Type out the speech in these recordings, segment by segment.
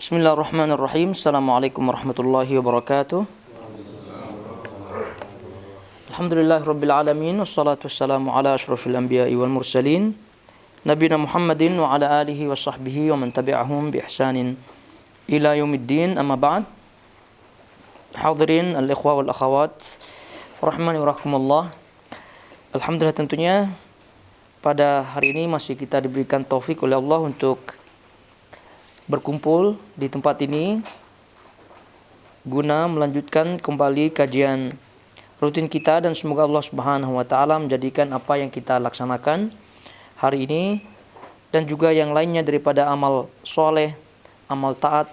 Bismillahirrahmanirrahim. Assalamualaikum warahmatullahi wabarakatuh. Alhamdulillahirabbil alamin wassalatu wassalamu ala asyrafil anbiya'i wal mursalin nabiyina Muhammadin wa ala alihi wa sahbihi wa man tabi'ahum bi ihsanin ila yaumiddin. Amma ba'd. Hadirin al-ikhwa wal akhawat rahimani wa rahimakumullah. Alhamdulillah, tentunya pada hari ini masih kita diberikan taufik oleh Allah untuk berkumpul di tempat ini guna melanjutkan kembali kajian rutin kita, dan semoga Allah Subhanahu wa taala menjadikan apa yang kita laksanakan hari ini dan juga yang lainnya daripada amal soleh, amal taat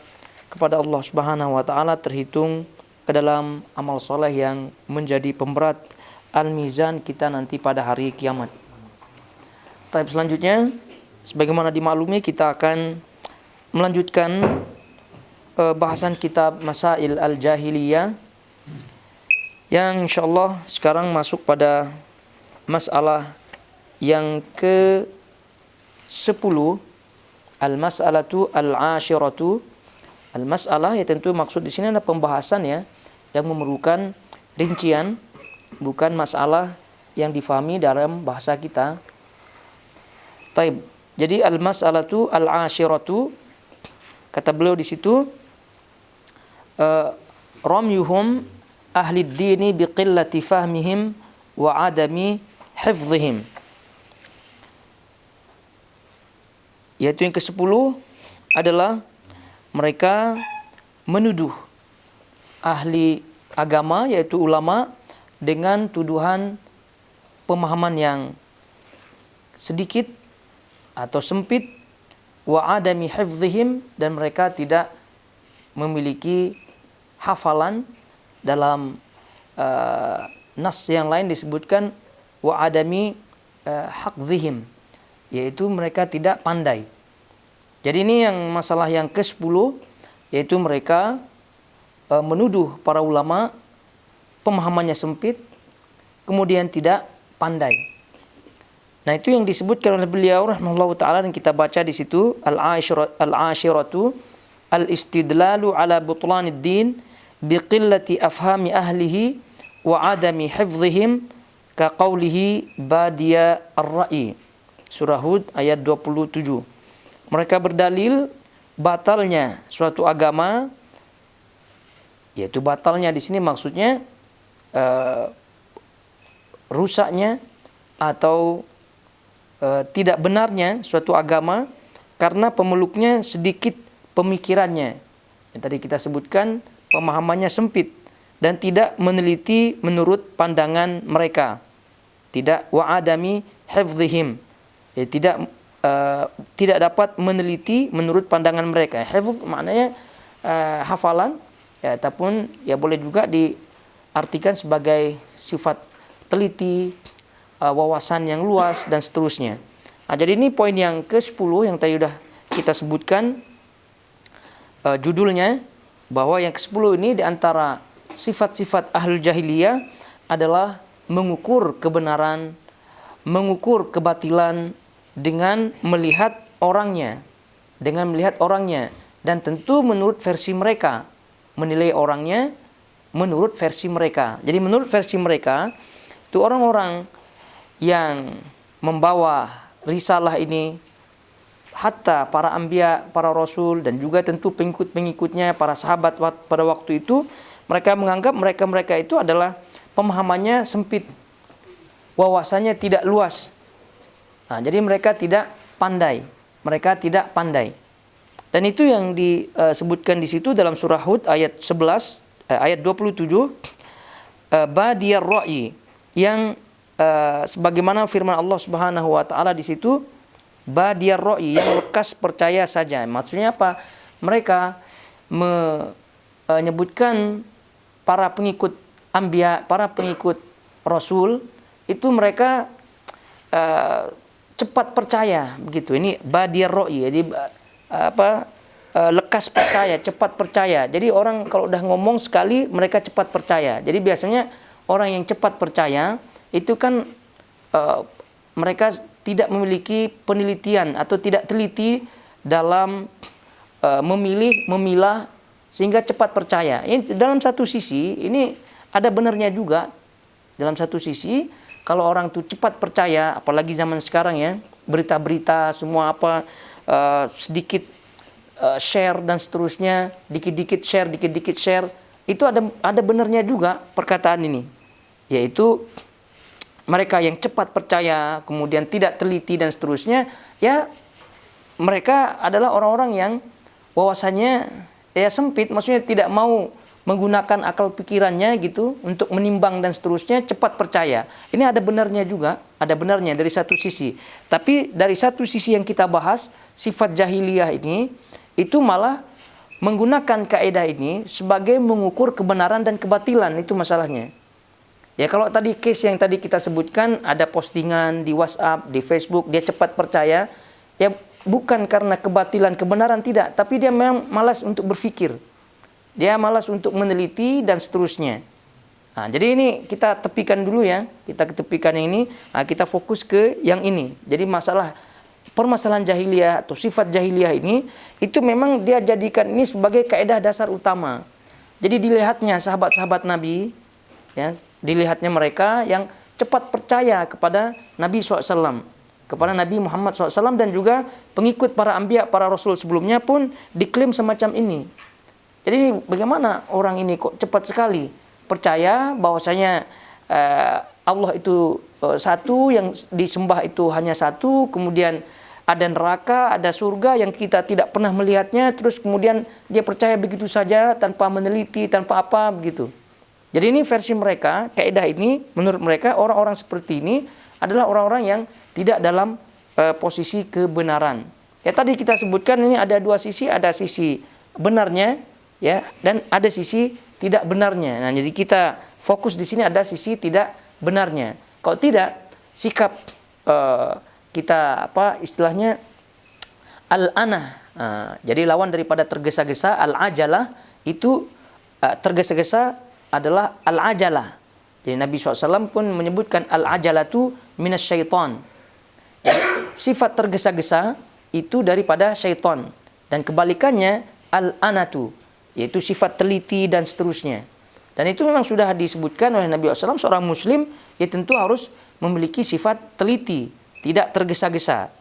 kepada Allah Subhanahu wa taala terhitung ke dalam amal soleh yang menjadi pemberat al-mizan kita nanti pada hari kiamat. Tahap selanjutnya, sebagaimana dimaklumi, kita akan melanjutkan bahasan kitab Masail al-Jahiliyah yang insyaallah sekarang masuk pada masalah yang ke-10, al-mas'alatu al-ashiratu. Al-mas'alah ya tentu maksud di sini adalah pembahasan ya yang memerlukan rincian, bukan masalah yang difahami dalam bahasa kita. Taib. Jadi al-mas'alatu al-ashiratu, kata beliau di situ, ramyuhum ahli dini biqillati fahmihim wa adami hifzihim. Yaitu yang ke-10 adalah mereka menuduh ahli agama, yaitu ulama, dengan tuduhan pemahaman yang sedikit atau sempit, wa adami hifzihim, dan mereka tidak memiliki hafalan. Dalam nas yang lain disebutkan wa adami haqdhihim, yaitu mereka tidak pandai. Jadi ini yang masalah yang ke-10, yaitu mereka menuduh para ulama pemahamannya sempit, kemudian tidak pandai. Nah, itu yang disebutkan oleh beliau rahimahullahu taala, dan kita baca di situ al-ashiratu al-istidlalu ala butlanid din biqillati afhami ahlihi wa adami hifzihim ka qawlihi badiya ar-ra'i. Surah Hud ayat 27. Mereka berdalil batalnya suatu agama, yaitu batalnya di sini maksudnya rusaknya atau tidak benarnya suatu agama karena pemeluknya sedikit pemikirannya. Yang tadi kita sebutkan, pemahamannya sempit dan tidak meneliti menurut pandangan mereka. Tidak wa adami hifzihim. Ya, tidak dapat meneliti menurut pandangan mereka. Hifz maknanya hafalan, ya, ataupun ya boleh juga diartikan sebagai sifat teliti, wawasan yang luas dan seterusnya. Nah, jadi ini poin yang ke-10 yang tadi sudah kita sebutkan judulnya, bahwa yang ke-10 ini diantara sifat-sifat ahlul jahiliyah adalah mengukur kebenaran, mengukur kebatilan dengan melihat orangnya, dan tentu menurut versi mereka, menilai orangnya menurut versi mereka. Jadi menurut versi mereka itu orang-orang yang membawa risalah ini, hatta para anbiya, para rasul, dan juga tentu pengikut-pengikutnya, para sahabat pada waktu itu, mereka menganggap mereka itu adalah pemahamannya sempit, wawasannya tidak luas. Nah, jadi mereka tidak pandai. Dan itu yang disebutkan di situ dalam surah Hud ayat 11, ayat 27, badiyar ra'i, yang sebagaimana firman Allah Subhanahu wa taala di situ, badiyar ra'i, yang lekas percaya saja. Maksudnya apa? Mereka menyebutkan para pengikut anbiya, para pengikut rasul itu mereka cepat percaya, begitu. Ini badiyar ra'i, jadi lekas percaya, cepat percaya. Jadi orang kalau udah ngomong sekali mereka cepat percaya. Jadi biasanya orang yang cepat percaya itu kan mereka tidak memiliki penelitian atau tidak teliti dalam memilah sehingga cepat percaya. Ini dalam satu sisi ini ada benarnya juga. Dalam satu sisi kalau orang tuh cepat percaya, apalagi zaman sekarang ya, berita-berita semua sedikit share dan seterusnya, dikit-dikit share, itu ada benarnya juga perkataan ini, yaitu mereka yang cepat percaya kemudian tidak teliti dan seterusnya, ya mereka adalah orang-orang yang wawasannya ya sempit, maksudnya tidak mau menggunakan akal pikirannya gitu untuk menimbang dan seterusnya, cepat percaya. Ini ada benarnya juga, ada benarnya dari satu sisi. Tapi dari satu sisi yang kita bahas, sifat jahiliyah ini itu malah menggunakan kaidah ini sebagai mengukur kebenaran dan kebatilan, itu masalahnya. Ya kalau tadi case yang tadi kita sebutkan, ada postingan di WhatsApp, di Facebook, dia cepat percaya, ya bukan karena kebatilan kebenaran, tidak, tapi dia memang malas untuk berpikir. Dia malas untuk meneliti dan seterusnya. Nah, jadi ini kita tepikan dulu ya. Kita ketepikan yang ini, kita fokus ke yang ini. Jadi permasalahan jahiliyah atau sifat jahiliyah ini, itu memang dia jadikan ini sebagai kaidah dasar utama. Jadi dilihatnya sahabat-sahabat Nabi, ya, dilihatnya mereka yang cepat percaya kepada Nabi SAW, kepada Nabi Muhammad SAW, dan juga pengikut para anbiya, para rasul sebelumnya pun diklaim semacam ini. Jadi bagaimana orang ini kok cepat sekali percaya bahwasanya Allah itu satu, yang disembah itu hanya satu, kemudian ada neraka, ada surga yang kita tidak pernah melihatnya, terus kemudian dia percaya begitu saja tanpa meneliti, tanpa apa begitu. Jadi ini versi mereka, kaidah ini menurut mereka orang-orang seperti ini adalah orang-orang yang tidak dalam posisi kebenaran. Ya tadi kita sebutkan ini ada dua sisi, ada sisi benarnya, ya, dan ada sisi tidak benarnya. Nah, jadi kita fokus di sini ada sisi tidak benarnya. Kalau tidak, sikap kita istilahnya al-anah. Jadi lawan daripada tergesa-gesa, al-ajalah itu tergesa-gesa adalah al-ajalah. Jadi Nabi SAW pun menyebutkan al-ajalatu minasyaiton. Sifat tergesa-gesa itu daripada syaitan, dan kebalikannya al-anatu, yaitu sifat teliti dan seterusnya. Dan itu memang sudah disebutkan oleh Nabi SAW, seorang muslim ya tentu harus memiliki sifat teliti, tidak tergesa-gesa.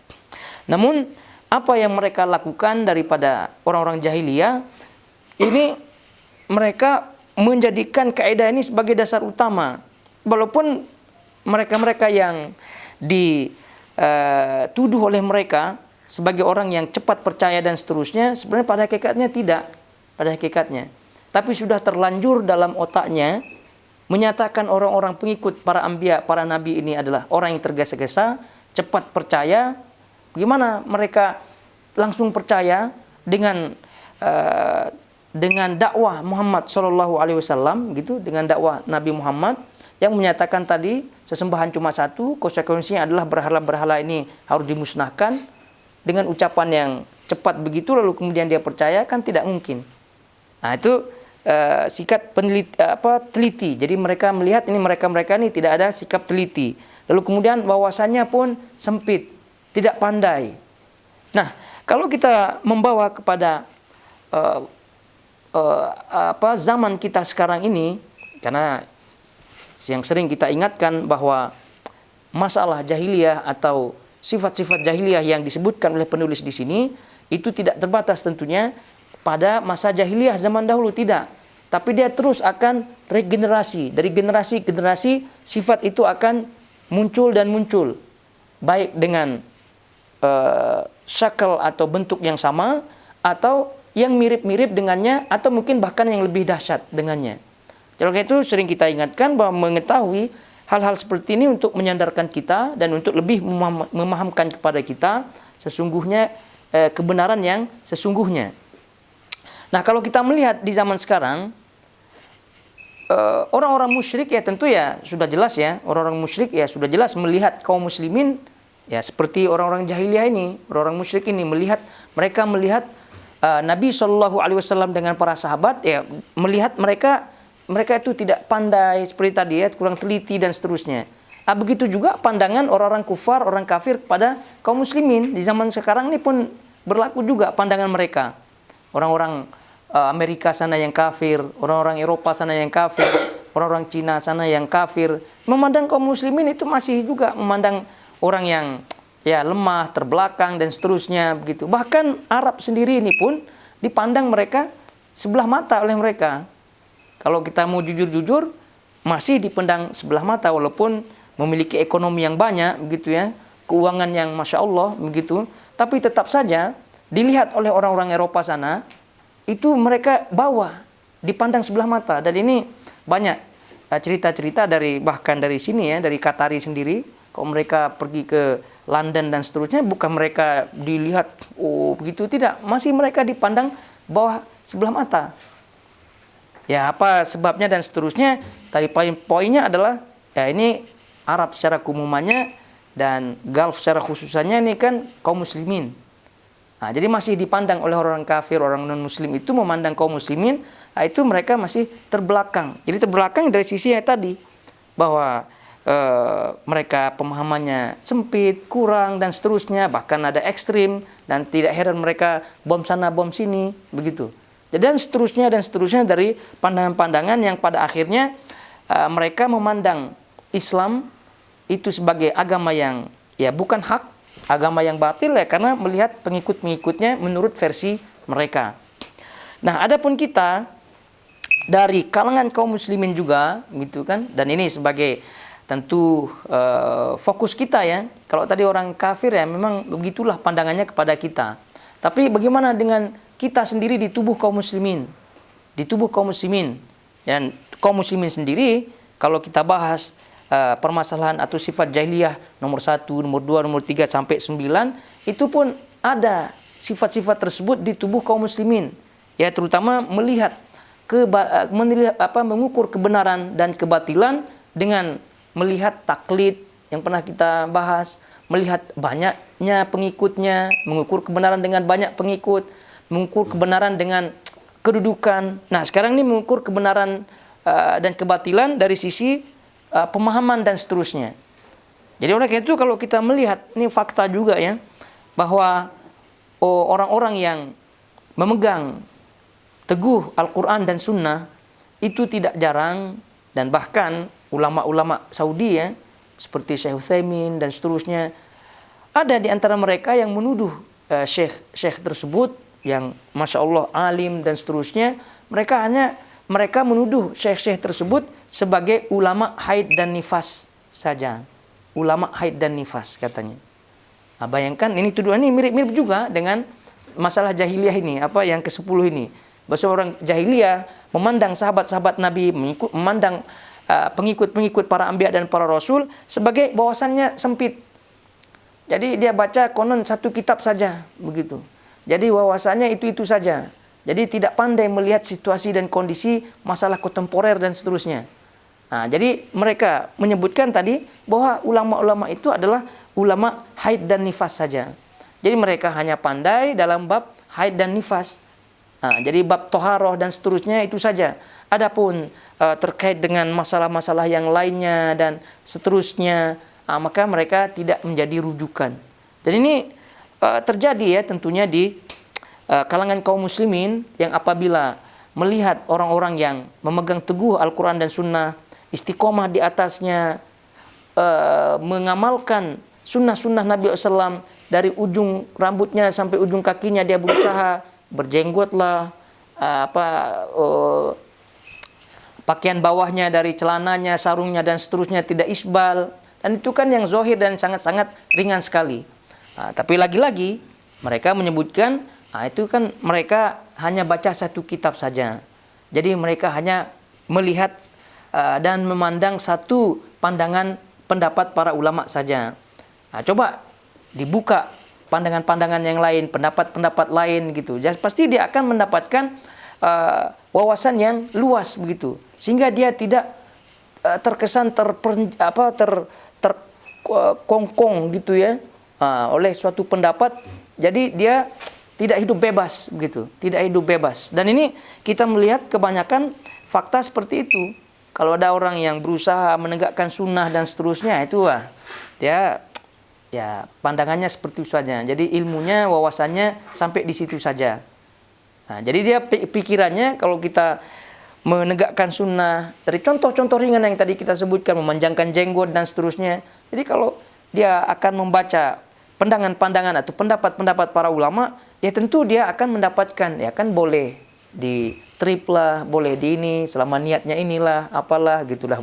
Namun apa yang mereka lakukan daripada orang-orang jahiliyah ini, mereka menjadikan kaidah ini sebagai dasar utama. Walaupun mereka-mereka yang dituduh oleh mereka sebagai orang yang cepat percaya dan seterusnya, sebenarnya pada hakikatnya tidak. Pada hakikatnya, tapi sudah terlanjur dalam otaknya menyatakan orang-orang pengikut para anbiya, para nabi ini adalah orang yang tergesa-gesa, cepat percaya. Bagaimana mereka langsung percaya dengan dakwah Muhammad SAW, gitu, dengan dakwah Nabi Muhammad yang menyatakan tadi sesembahan cuma satu, konsekuensinya adalah berhala-berhala ini harus dimusnahkan. Dengan ucapan yang cepat begitu lalu kemudian dia percaya, kan tidak mungkin. Nah, itu sikap teliti. Jadi mereka melihat ini mereka ini tidak ada sikap teliti. Lalu kemudian wawasannya pun sempit, tidak pandai. Nah, kalau kita membawa kepada zaman kita sekarang ini, karena yang sering kita ingatkan bahwa masalah jahiliyah atau sifat-sifat jahiliyah yang disebutkan oleh penulis di sini itu tidak terbatas tentunya pada masa jahiliyah zaman dahulu, tidak. Tapi dia terus akan regenerasi. Dari generasi ke generasi, sifat itu akan muncul dan muncul. Baik dengan syakal atau bentuk yang sama, atau yang mirip-mirip dengannya, atau mungkin bahkan yang lebih dahsyat dengannya. Jadi itu sering kita ingatkan bahwa mengetahui hal-hal seperti ini untuk menyadarkan kita dan untuk lebih memahamkan kepada kita sesungguhnya kebenaran yang sesungguhnya. Nah, kalau kita melihat di zaman sekarang, orang-orang musyrik ya tentu ya sudah jelas ya, orang-orang musyrik ya sudah jelas melihat kaum muslimin ya seperti orang-orang jahiliyah ini, orang-orang musyrik ini mereka melihat Nabi SAW dengan para sahabat ya, melihat mereka itu tidak pandai seperti tadi ya, kurang teliti dan seterusnya. Begitu juga pandangan orang-orang kufar, orang kafir kepada kaum muslimin di zaman sekarang ini pun berlaku juga pandangan mereka. orang-orang Amerika sana yang kafir, orang-orang Eropa sana yang kafir, orang-orang Cina sana yang kafir, memandang kaum muslimin itu masih juga memandang orang yang ya lemah, terbelakang dan seterusnya begitu. Bahkan Arab sendiri ini pun dipandang mereka sebelah mata oleh mereka. Kalau kita mau jujur-jujur, masih dipandang sebelah mata walaupun memiliki ekonomi yang banyak begitu ya, keuangan yang masya Allah begitu, tapi tetap saja dilihat oleh orang-orang Eropa sana itu mereka bawah, dipandang sebelah mata. Dan ini banyak cerita-cerita dari bahkan dari sini ya, dari Qatari sendiri. Kalau mereka pergi ke London dan seterusnya, bukan mereka dilihat oh begitu, tidak, masih mereka dipandang bawah sebelah mata. Ya apa sebabnya dan seterusnya. Tadi poinnya adalah ya ini Arab secara keumumannya dan Gulf secara khususannya ini kan kaum muslimin. Nah, jadi masih dipandang oleh orang kafir, orang non-muslim itu memandang kaum muslimin, nah itu mereka masih terbelakang. Jadi terbelakang dari sisi yang tadi, bahwa mereka pemahamannya sempit, kurang, dan seterusnya. Bahkan ada ekstrim, dan tidak heran mereka bom sana, bom sini, begitu. Dan seterusnya dari pandangan-pandangan yang pada akhirnya mereka memandang Islam itu sebagai agama yang ya bukan hak, agama yang batil ya, karena melihat pengikut-pengikutnya menurut versi mereka. Nah, adapun kita dari kalangan kaum muslimin juga gitu kan, dan ini sebagai tentu fokus kita ya. Kalau tadi orang kafir ya memang begitulah pandangannya kepada kita. Tapi bagaimana dengan kita sendiri di tubuh kaum muslimin? Di tubuh kaum muslimin. Dan kaum muslimin sendiri kalau kita bahas permasalahan atau sifat jahiliyah nomor 1, nomor 2, nomor 3 sampai 9, itu pun ada sifat-sifat tersebut di tubuh kaum muslimin. Ya, terutama melihat mengukur kebenaran dan kebatilan dengan melihat taklid yang pernah kita bahas, melihat banyaknya pengikutnya, mengukur kebenaran dengan banyak pengikut, mengukur kebenaran dengan kedudukan. Nah, sekarang ini mengukur kebenaran dan kebatilan dari sisi pemahaman dan seterusnya. Jadi oleh karena itu kalau kita melihat, ini fakta juga ya, bahwa orang-orang yang memegang teguh Al-Quran dan Sunnah itu tidak jarang, dan bahkan ulama-ulama Saudi ya, seperti Syekh Utsaimin dan seterusnya, ada di antara mereka yang menuduh syekh tersebut yang masya Allah alim dan seterusnya, mereka menuduh syekh tersebut sebagai ulama haid dan nifas saja. Ulama haid dan nifas katanya. Nah, bayangkan ini tuduhan ini mirip-mirip juga dengan masalah jahiliyah ini, apa yang ke-10 ini. Bahwa orang jahiliyah memandang sahabat-sahabat Nabi, memandang pengikut-pengikut para anbiya dan para rasul sebagai bahwasannya sempit. Jadi dia baca konon satu kitab saja begitu. Jadi wawasannya itu saja. Jadi tidak pandai melihat situasi dan kondisi masalah kontemporer dan seterusnya. Nah, jadi mereka menyebutkan tadi bahwa ulama-ulama itu adalah ulama haid dan nifas saja. Jadi mereka hanya pandai dalam bab haid dan nifas. Nah, jadi bab toharoh dan seterusnya itu saja. Adapun terkait dengan masalah-masalah yang lainnya dan seterusnya, maka mereka tidak menjadi rujukan. Dan ini terjadi ya tentunya di kalangan kaum muslimin yang apabila melihat orang-orang yang memegang teguh Al-Quran dan Sunnah, istiqomah di atasnya, mengamalkan sunnah-sunnah Nabi SAW dari ujung rambutnya sampai ujung kakinya, dia berusaha berjenggotlah, pakaian bawahnya dari celananya, sarungnya dan seterusnya tidak isbal, dan itu kan yang zahir dan sangat-sangat ringan sekali. Tapi lagi-lagi mereka menyebutkan itu kan mereka hanya baca satu kitab saja. Jadi mereka hanya melihat dan memandang satu pandangan pendapat para ulama saja. Coba dibuka pandangan-pandangan yang lain, pendapat-pendapat lain gitu. Jadi pasti dia akan mendapatkan wawasan yang luas begitu. Sehingga dia tidak terkesan terkongkong gitu ya oleh suatu pendapat. Jadi dia tidak hidup bebas begitu, tidak hidup bebas. Dan ini kita melihat kebanyakan fakta seperti itu. Kalau ada orang yang berusaha menegakkan sunnah dan seterusnya, itu dia ya pandangannya seperti itu saja. Jadi ilmunya, wawasannya sampai di situ saja. Nah, jadi dia pikirannya kalau kita menegakkan sunnah, dari contoh-contoh ringan yang tadi kita sebutkan, memanjangkan jenggot dan seterusnya. Jadi kalau dia akan membaca pandangan-pandangan atau pendapat-pendapat para ulama, ya tentu dia akan mendapatkan, ya kan boleh di trip lah, boleh di ini, selama niatnya inilah, apalah gitulah.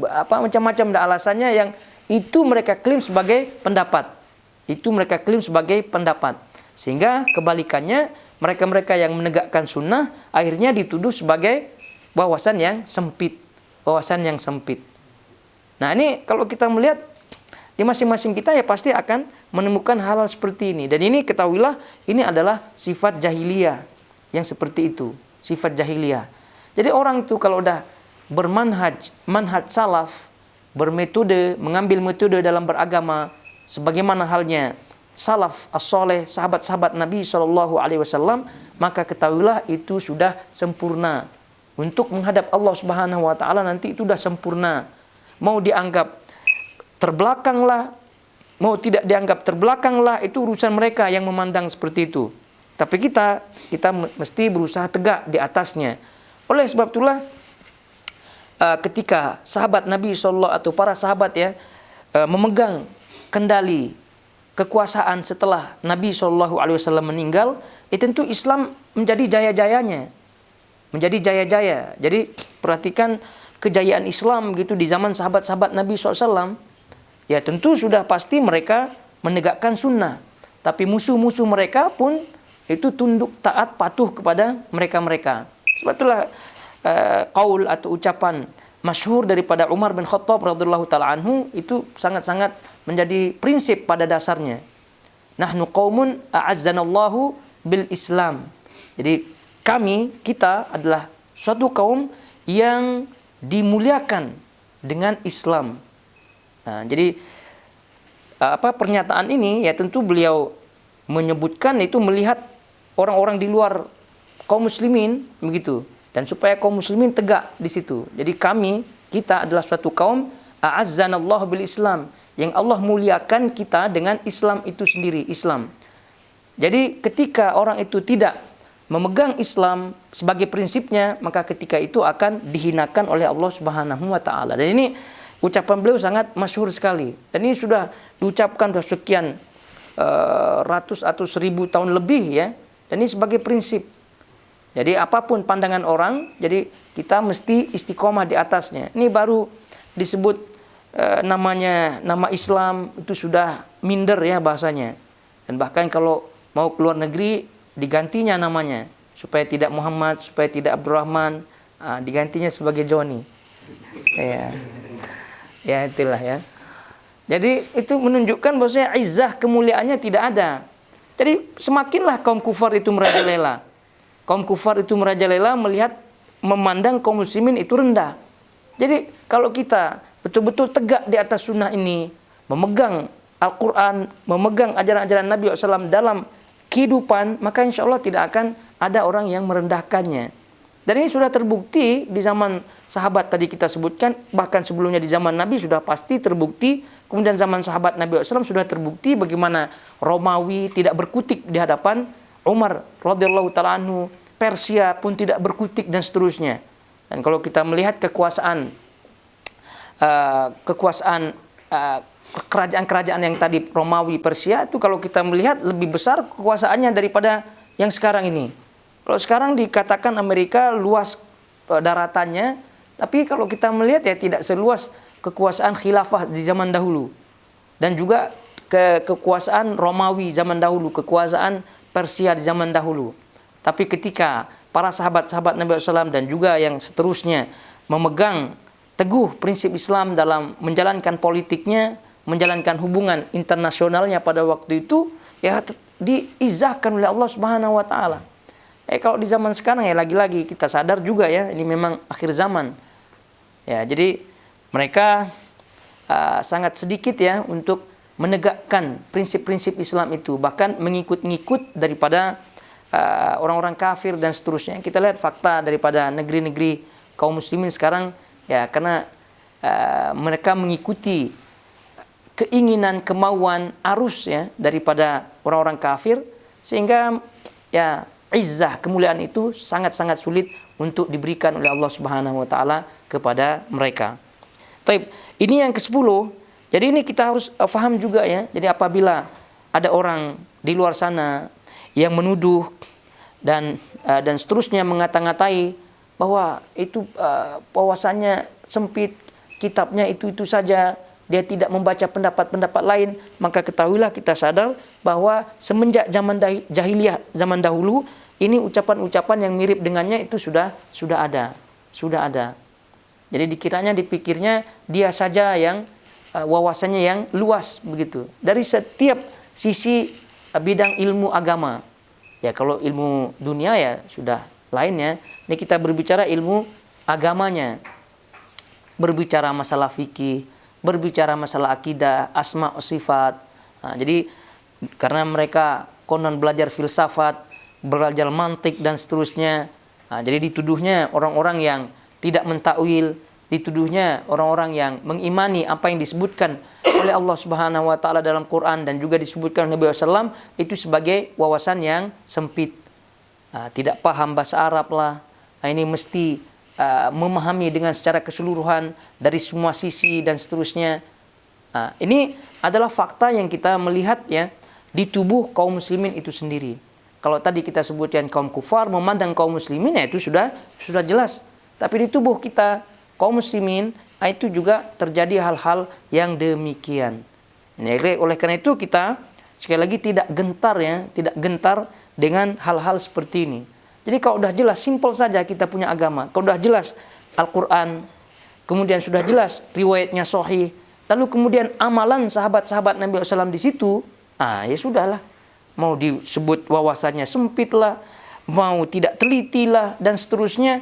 Apa macam-macam alasannya yang itu mereka klaim sebagai pendapat. Itu mereka klaim sebagai pendapat. Sehingga kebalikannya, mereka-mereka yang menegakkan sunnah akhirnya dituduh sebagai wawasan yang sempit. Wawasan yang sempit. Nah ini kalau kita melihat di masing-masing kita ya pasti akan menemukan hal-hal seperti ini. Dan ini ketahuilah ini adalah sifat jahiliyah yang seperti itu. Sifat jahiliyah. Jadi orang itu kalau udah manhaj salaf, bermetode, mengambil metode dalam beragama, sebagaimana halnya salaf as-soleh, sahabat-sahabat Nabi SAW, maka ketahuilah itu sudah sempurna. Untuk menghadap Allah Subhanahu wa Ta'ala nanti itu sudah sempurna. Mau dianggap terbelakanglah, mau tidak dianggap terbelakanglah, itu urusan mereka yang memandang seperti itu. Tapi kita mesti berusaha tegak di atasnya. Oleh sebab itulah ketika sahabat Nabi SAW atau para sahabat ya memegang kendali kekuasaan setelah Nabi SAW meninggal, tentu Islam menjadi jaya-jayanya, menjadi jaya-jaya. Jadi perhatikan kejayaan Islam gitu di zaman sahabat-sahabat Nabi SAW. Ya tentu sudah pasti mereka menegakkan sunnah, tapi musuh-musuh mereka pun itu tunduk taat patuh kepada mereka-mereka. Sebab itulah qaul atau ucapan masyhur daripada Umar bin Khattab radhiyallahu taala anhu itu sangat-sangat menjadi prinsip pada dasarnya. Nahnu qaumun a'azzanallahu bil Islam. Jadi kita adalah suatu kaum yang dimuliakan dengan Islam. Nah, jadi pernyataan ini ya tentu beliau menyebutkan itu melihat orang-orang di luar kaum muslimin begitu, dan supaya kaum muslimin tegak di situ. Jadi kita adalah suatu kaum a'azzanallahu bil Islam, yang Allah muliakan kita dengan Islam itu sendiri, Islam. Jadi ketika orang itu tidak memegang Islam sebagai prinsipnya, maka ketika itu akan dihinakan oleh Allah Subhanahu wa Ta'ala. Dan ini ucapan beliau sangat masyhur sekali, dan ini sudah diucapkan sudah sekian ratus atau 1000 tahun lebih ya. Dan ini sebagai prinsip. Jadi apapun pandangan orang, jadi kita mesti istiqomah di atasnya. Ini baru disebut nama Islam itu sudah minder ya bahasanya. Dan bahkan kalau mau keluar negeri digantinya namanya, supaya tidak Muhammad, supaya tidak Abdurrahman, digantinya sebagai Joni. Ya itulah ya. Jadi itu menunjukkan bahwasanya izzah kemuliaannya tidak ada. Jadi semakinlah kaum kufar itu merajalela. Kaum kufar itu merajalela memandang kaum muslimin itu rendah. Jadi kalau kita betul-betul tegak di atas sunnah ini, memegang Al-Quran, memegang ajaran-ajaran Nabi SAW dalam kehidupan, maka insya Allah tidak akan ada orang yang merendahkannya. Dan ini sudah terbukti di zaman sahabat tadi kita sebutkan, bahkan sebelumnya di zaman Nabi sudah pasti terbukti. Kemudian zaman sahabat Nabi SAW sudah terbukti bagaimana Romawi tidak berkutik di hadapan Umar radhiyallahu taala anhu, Persia pun tidak berkutik dan seterusnya. Dan kalau kita melihat kekuasaan kerajaan-kerajaan yang tadi Romawi, Persia itu kalau kita melihat lebih besar kekuasaannya daripada yang sekarang ini. Kalau sekarang dikatakan Amerika luas daratannya, tapi kalau kita melihat ya tidak seluas kekuasaan khilafah di zaman dahulu. Dan juga kekuasaan Romawi zaman dahulu, kekuasaan Persia di zaman dahulu. Tapi ketika para sahabat-sahabat Nabi SAW dan juga yang seterusnya memegang teguh prinsip Islam dalam menjalankan politiknya, menjalankan hubungan internasionalnya pada waktu itu, ya diizahkan oleh Allah Subhanahu wa Ta'ala. Kalau di zaman sekarang ya lagi-lagi kita sadar juga ya, ini memang akhir zaman. Ya, jadi mereka sangat sedikit ya untuk menegakkan prinsip-prinsip Islam itu, bahkan mengikut-ngikut daripada orang-orang kafir dan seterusnya. Kita lihat fakta daripada negeri-negeri kaum muslimin sekarang ya, karena mereka mengikuti keinginan, kemauan, arus ya daripada orang-orang kafir, sehingga ya izzah, kemuliaan itu sangat-sangat sulit untuk diberikan oleh Allah Subhanahu wa taala kepada mereka. Taib, ini yang ke-10. Jadi ini kita harus faham juga ya. Jadi apabila ada orang di luar sana yang menuduh dan seterusnya mengata-ngatai bahwa itu wawasannya sempit, kitabnya itu saja, dia tidak membaca pendapat-pendapat lain, maka ketahuilah, kita sadar bahwa semenjak zaman jahiliyah, zaman dahulu, ini ucapan-ucapan yang mirip dengannya itu sudah ada. Jadi dipikirnya dia saja yang wawasannya yang luas begitu. Dari setiap sisi bidang ilmu agama. Ya kalau ilmu dunia ya sudah lainnya. Ini kita berbicara ilmu agamanya. Berbicara masalah fikih, berbicara masalah akidah, asma sifat. Nah, jadi karena mereka konon belajar filsafat, belajar mantik dan seterusnya. Nah, jadi dituduhnya orang-orang yang tidak mentakwil, dituduhnya orang-orang yang mengimani apa yang disebutkan oleh Allah Subhanahu wa taala dalam Quran dan juga disebutkan Nabi SAW itu sebagai wawasan yang sempit. Nah, tidak paham bahasa Arab lah. Nah, ini mesti memahami dengan secara keseluruhan dari semua sisi dan seterusnya. Nah, ini adalah fakta yang kita melihat ya di tubuh kaum muslimin itu sendiri. Kalau tadi kita sebutkan kaum kufar memandang kaum muslimin, ya itu sudah jelas. Tapi di tubuh kita kaum muslimin itu juga terjadi hal-hal yang demikian. Oleh karena itu kita sekali lagi tidak gentar dengan hal-hal seperti ini. Jadi kalau sudah jelas, simpel saja kita punya agama. Kalau sudah jelas Al-Quran, kemudian sudah jelas riwayatnya sahih, lalu kemudian amalan sahabat-sahabat Nabi SAW di situ, ya sudahlah. Mau disebut wawasannya sempit lah, mau tidak teliti lah, dan seterusnya.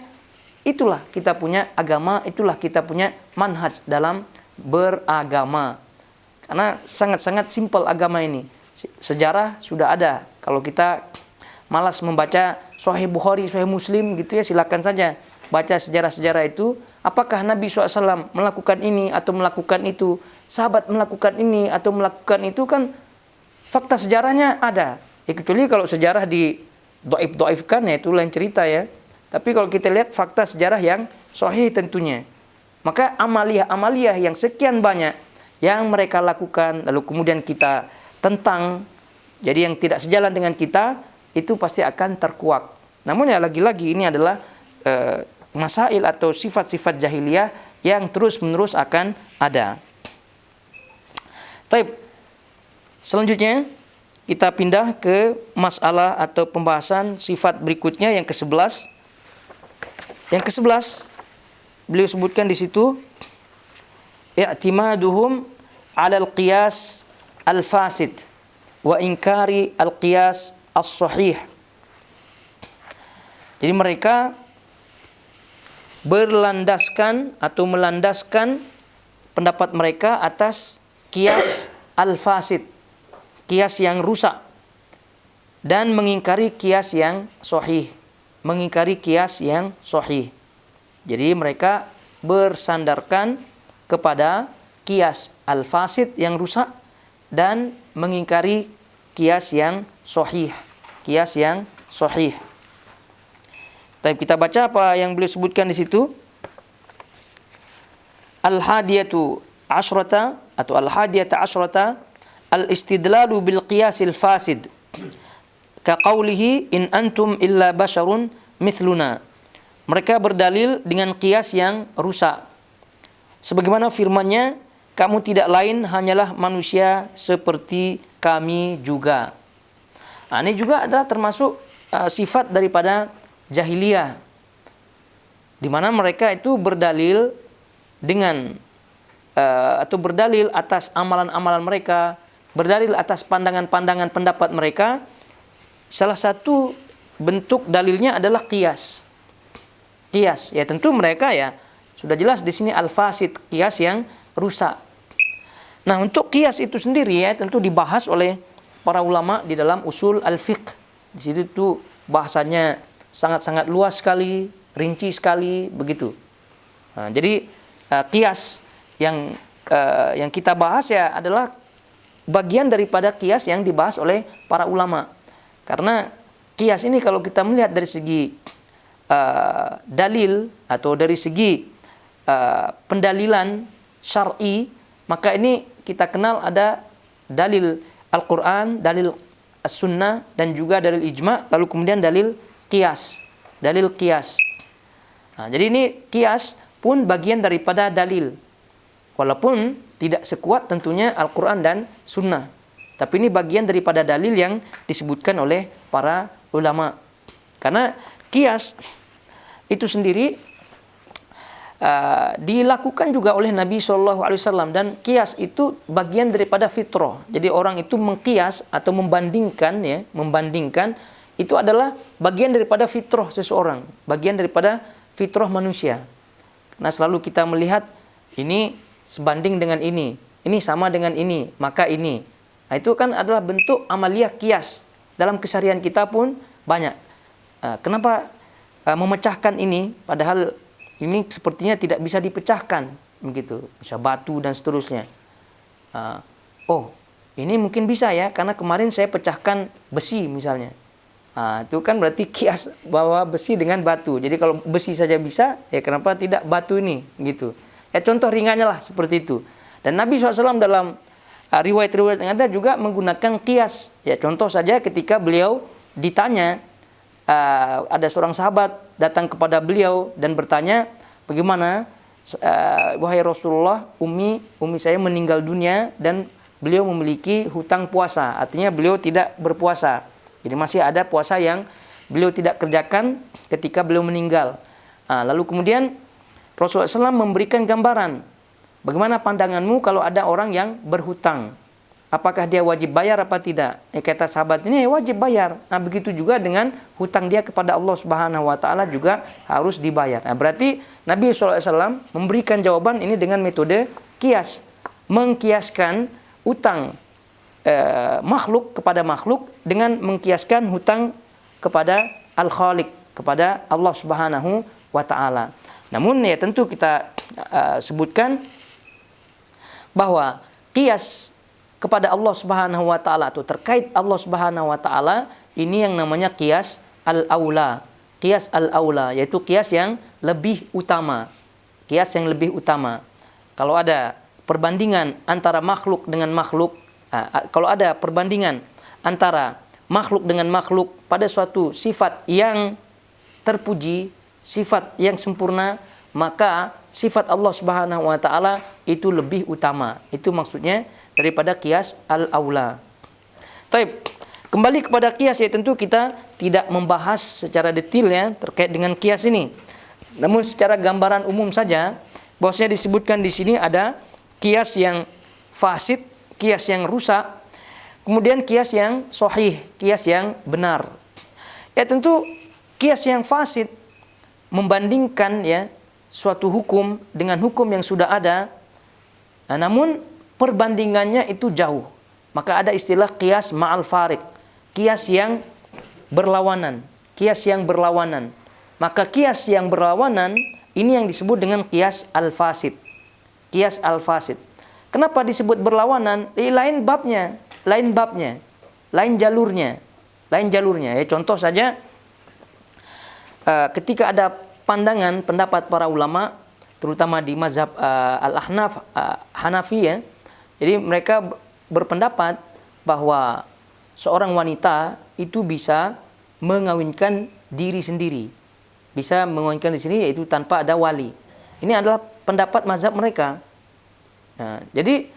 Itulah kita punya agama, itulah kita punya manhaj dalam beragama. Karena sangat-sangat simpel agama ini. Sejarah sudah ada. Kalau kita malas membaca Sahih Bukhari, Sahih Muslim gitu ya, silakan saja baca sejarah-sejarah itu. Apakah Nabi SAW melakukan ini atau melakukan itu, sahabat melakukan ini atau melakukan itu, kan fakta sejarahnya ada. Ya, kecuali kalau sejarah di doif-doifkan, ya itu lain cerita ya. Tapi kalau kita lihat fakta sejarah yang sahih tentunya, maka amaliyah yang sekian banyak yang mereka lakukan, lalu kemudian kita tentang, jadi yang tidak sejalan dengan kita, itu pasti akan terkuak. Namun ya lagi-lagi ini adalah masail atau sifat-sifat jahiliyah yang terus-menerus akan ada. Taib. Selanjutnya kita pindah ke masalah atau pembahasan sifat berikutnya yang ke-11. Yang ke-11 beliau sebutkan di situ i'timaduhum 'ala al-qiyas al-fasid wa inkari al-qiyas as-sahih. Jadi mereka berlandaskan atau melandaskan pendapat mereka atas qiyas al-fasid, qiyas yang rusak, dan mengingkari qiyas yang sahih, Jadi mereka bersandarkan kepada qiyas al-fasid yang rusak dan mengingkari qiyas yang sahih, Tapi kita baca apa yang beliau sebutkan di situ. Al-hadiyatu asyrata atau al-hadiyata asyrata al-istidlalu bil qiyasil fasid ka qawlihi in antum illa basyarun mithluna. Mereka berdalil dengan qiyas yang rusak, sebagaimana firman-Nya, kamu tidak lain hanyalah manusia seperti kami juga. Ini juga adalah termasuk sifat daripada jahiliyah, di mana mereka itu berdalil dengan atau berdalil atas amalan-amalan mereka, berdalil atas pandangan-pandangan pendapat mereka. Salah satu bentuk dalilnya adalah qiyas. Ya tentu mereka ya sudah jelas di sini al-fasid, qiyas yang rusak. Nah, untuk qiyas itu sendiri ya tentu dibahas oleh para ulama di dalam usul al-fiqh. Di situ tuh bahasanya sangat-sangat luas sekali, rinci sekali begitu. Nah, jadi qiyas yang kita bahas ya adalah bagian daripada qiyas yang dibahas oleh para ulama. Karena kias ini kalau kita melihat dari segi dalil atau dari segi pendalilan syar'i, maka ini kita kenal ada dalil Al-Quran, dalil As-Sunnah, dan juga dalil ijma', lalu kemudian dalil qiyas. Dalil qiyas. Nah, jadi ini qiyas pun bagian daripada dalil. Walaupun tidak sekuat tentunya Al-Quran dan Sunnah. Tapi ini bagian daripada dalil yang disebutkan oleh para ulama. Karena qiyas itu sendiri dilakukan juga oleh Nabi SAW, dan qiyas itu bagian daripada fitrah. Jadi orang itu mengqiyas atau membandingkan, ya, membandingkan itu adalah bagian daripada fitrah seseorang, bagian daripada fitrah manusia. Nah, selalu kita melihat ini sebanding dengan ini sama dengan ini, maka ini. Nah, itu kan adalah bentuk amaliyah qiyas. Dalam keseharian kita pun banyak. Kenapa memecahkan ini, padahal ini sepertinya tidak bisa dipecahkan, begitu. Bisa batu dan seterusnya. Oh, ini mungkin bisa ya, karena kemarin saya pecahkan besi misalnya. Itu kan berarti kias bahwa besi dengan batu. Jadi kalau besi saja bisa, ya kenapa tidak batu ini, gitu. Ya contoh ringannya lah seperti itu. Dan Nabi SAW dalam riwayat-riwayat yang ada juga menggunakan kias. Ya contoh saja ketika beliau ditanya, ada seorang sahabat datang kepada beliau dan bertanya, bagaimana wahai Rasulullah, umi saya meninggal dunia dan beliau memiliki hutang puasa. Artinya beliau tidak berpuasa. Jadi masih ada puasa yang beliau tidak kerjakan ketika beliau meninggal. Lalu kemudian Rasulullah SAW memberikan gambaran, bagaimana pandanganmu kalau ada orang yang berhutang? Apakah dia wajib bayar apa tidak? Kata sahabat ini wajib bayar. Nah, begitu juga dengan hutang dia kepada Allah Subhanahu wa taala juga harus dibayar. Nah, berarti Nabi SAW memberikan jawaban ini dengan metode kias, mengkiaskan hutang makhluk kepada makhluk dengan mengkiaskan hutang kepada Al-Khaliq, kepada Allah Subhanahu wa taala. Namun ya tentu kita sebutkan bahwa kias kepada Allah Subhanahu wa taala atau terkait Allah Subhanahu wa taala ini yang namanya qiyas al-aula. Qiyas al-aula yaitu qiyas yang lebih utama. Qiyas yang lebih utama. Kalau ada perbandingan antara makhluk dengan makhluk, kalau ada perbandingan antara makhluk dengan makhluk pada suatu sifat yang terpuji, sifat yang sempurna, maka sifat Allah Subhanahu wa taala itu lebih utama. Itu maksudnya daripada qiyas al-aula. Taib, kembali kepada qiyas, ya tentu kita tidak membahas secara detail ya terkait dengan qiyas ini. Namun secara gambaran umum saja bahwasanya disebutkan di sini ada qiyas yang fasid, qiyas yang rusak, kemudian qiyas yang sahih, qiyas yang benar. Ya tentu qiyas yang fasid membandingkan ya suatu hukum dengan hukum yang sudah ada, namun perbandingannya itu jauh. Maka ada istilah qiyas ma'al farid, qiyas yang berlawanan, qiyas yang berlawanan. Maka qiyas yang berlawanan ini yang disebut dengan qiyas al-fasid. Qiyas al-fasid. Kenapa disebut berlawanan? Lain babnya, lain jalurnya. Ya contoh saja ketika ada pandangan pendapat para ulama terutama di mazhab al-Ahnaf, Hanafi ya. Jadi mereka berpendapat bahwa seorang wanita itu bisa mengawinkan diri sendiri. Bisa mengawinkan diri sendiri yaitu tanpa ada wali. Ini adalah pendapat mazhab mereka. Nah, jadi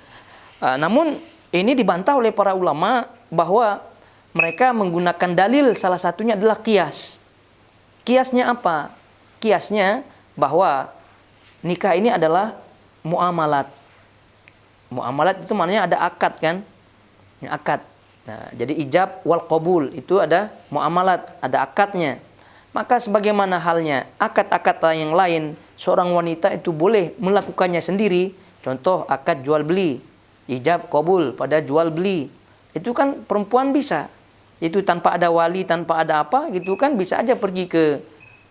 namun ini dibantah oleh para ulama bahwa mereka menggunakan dalil, salah satunya adalah qiyas. Qiyasnya apa? Qiyasnya bahwa nikah ini adalah muamalat. Muamalat itu maknanya ada akad kan? Akad. Nah, jadi ijab wal qabul itu ada muamalat, ada akadnya. Maka sebagaimana halnya akad-akad yang lain, seorang wanita itu boleh melakukannya sendiri. Contoh akad jual beli, ijab qabul pada jual beli. Itu kan perempuan bisa. Itu tanpa ada wali, tanpa ada apa gitu kan bisa aja pergi ke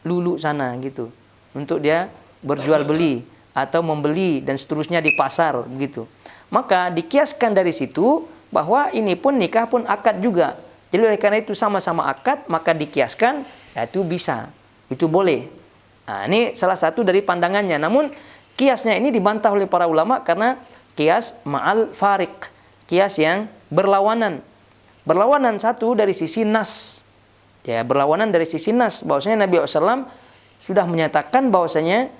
lulu sana gitu untuk dia berjual beli atau membeli dan seterusnya di pasar begitu. Maka dikiaskan dari situ bahwa ini pun nikah pun akad juga. Jadi oleh karena itu sama-sama akad, maka dikiaskan, ya itu bisa, itu boleh. Nah, ini salah satu dari pandangannya. Namun kiasnya ini dibantah oleh para ulama karena kias ma'al farik, kias yang berlawanan. Berlawanan satu dari sisi nas. Ya, berlawanan dari sisi nas. Bahwasanya Nabi SAW sudah menyatakan bahwasanya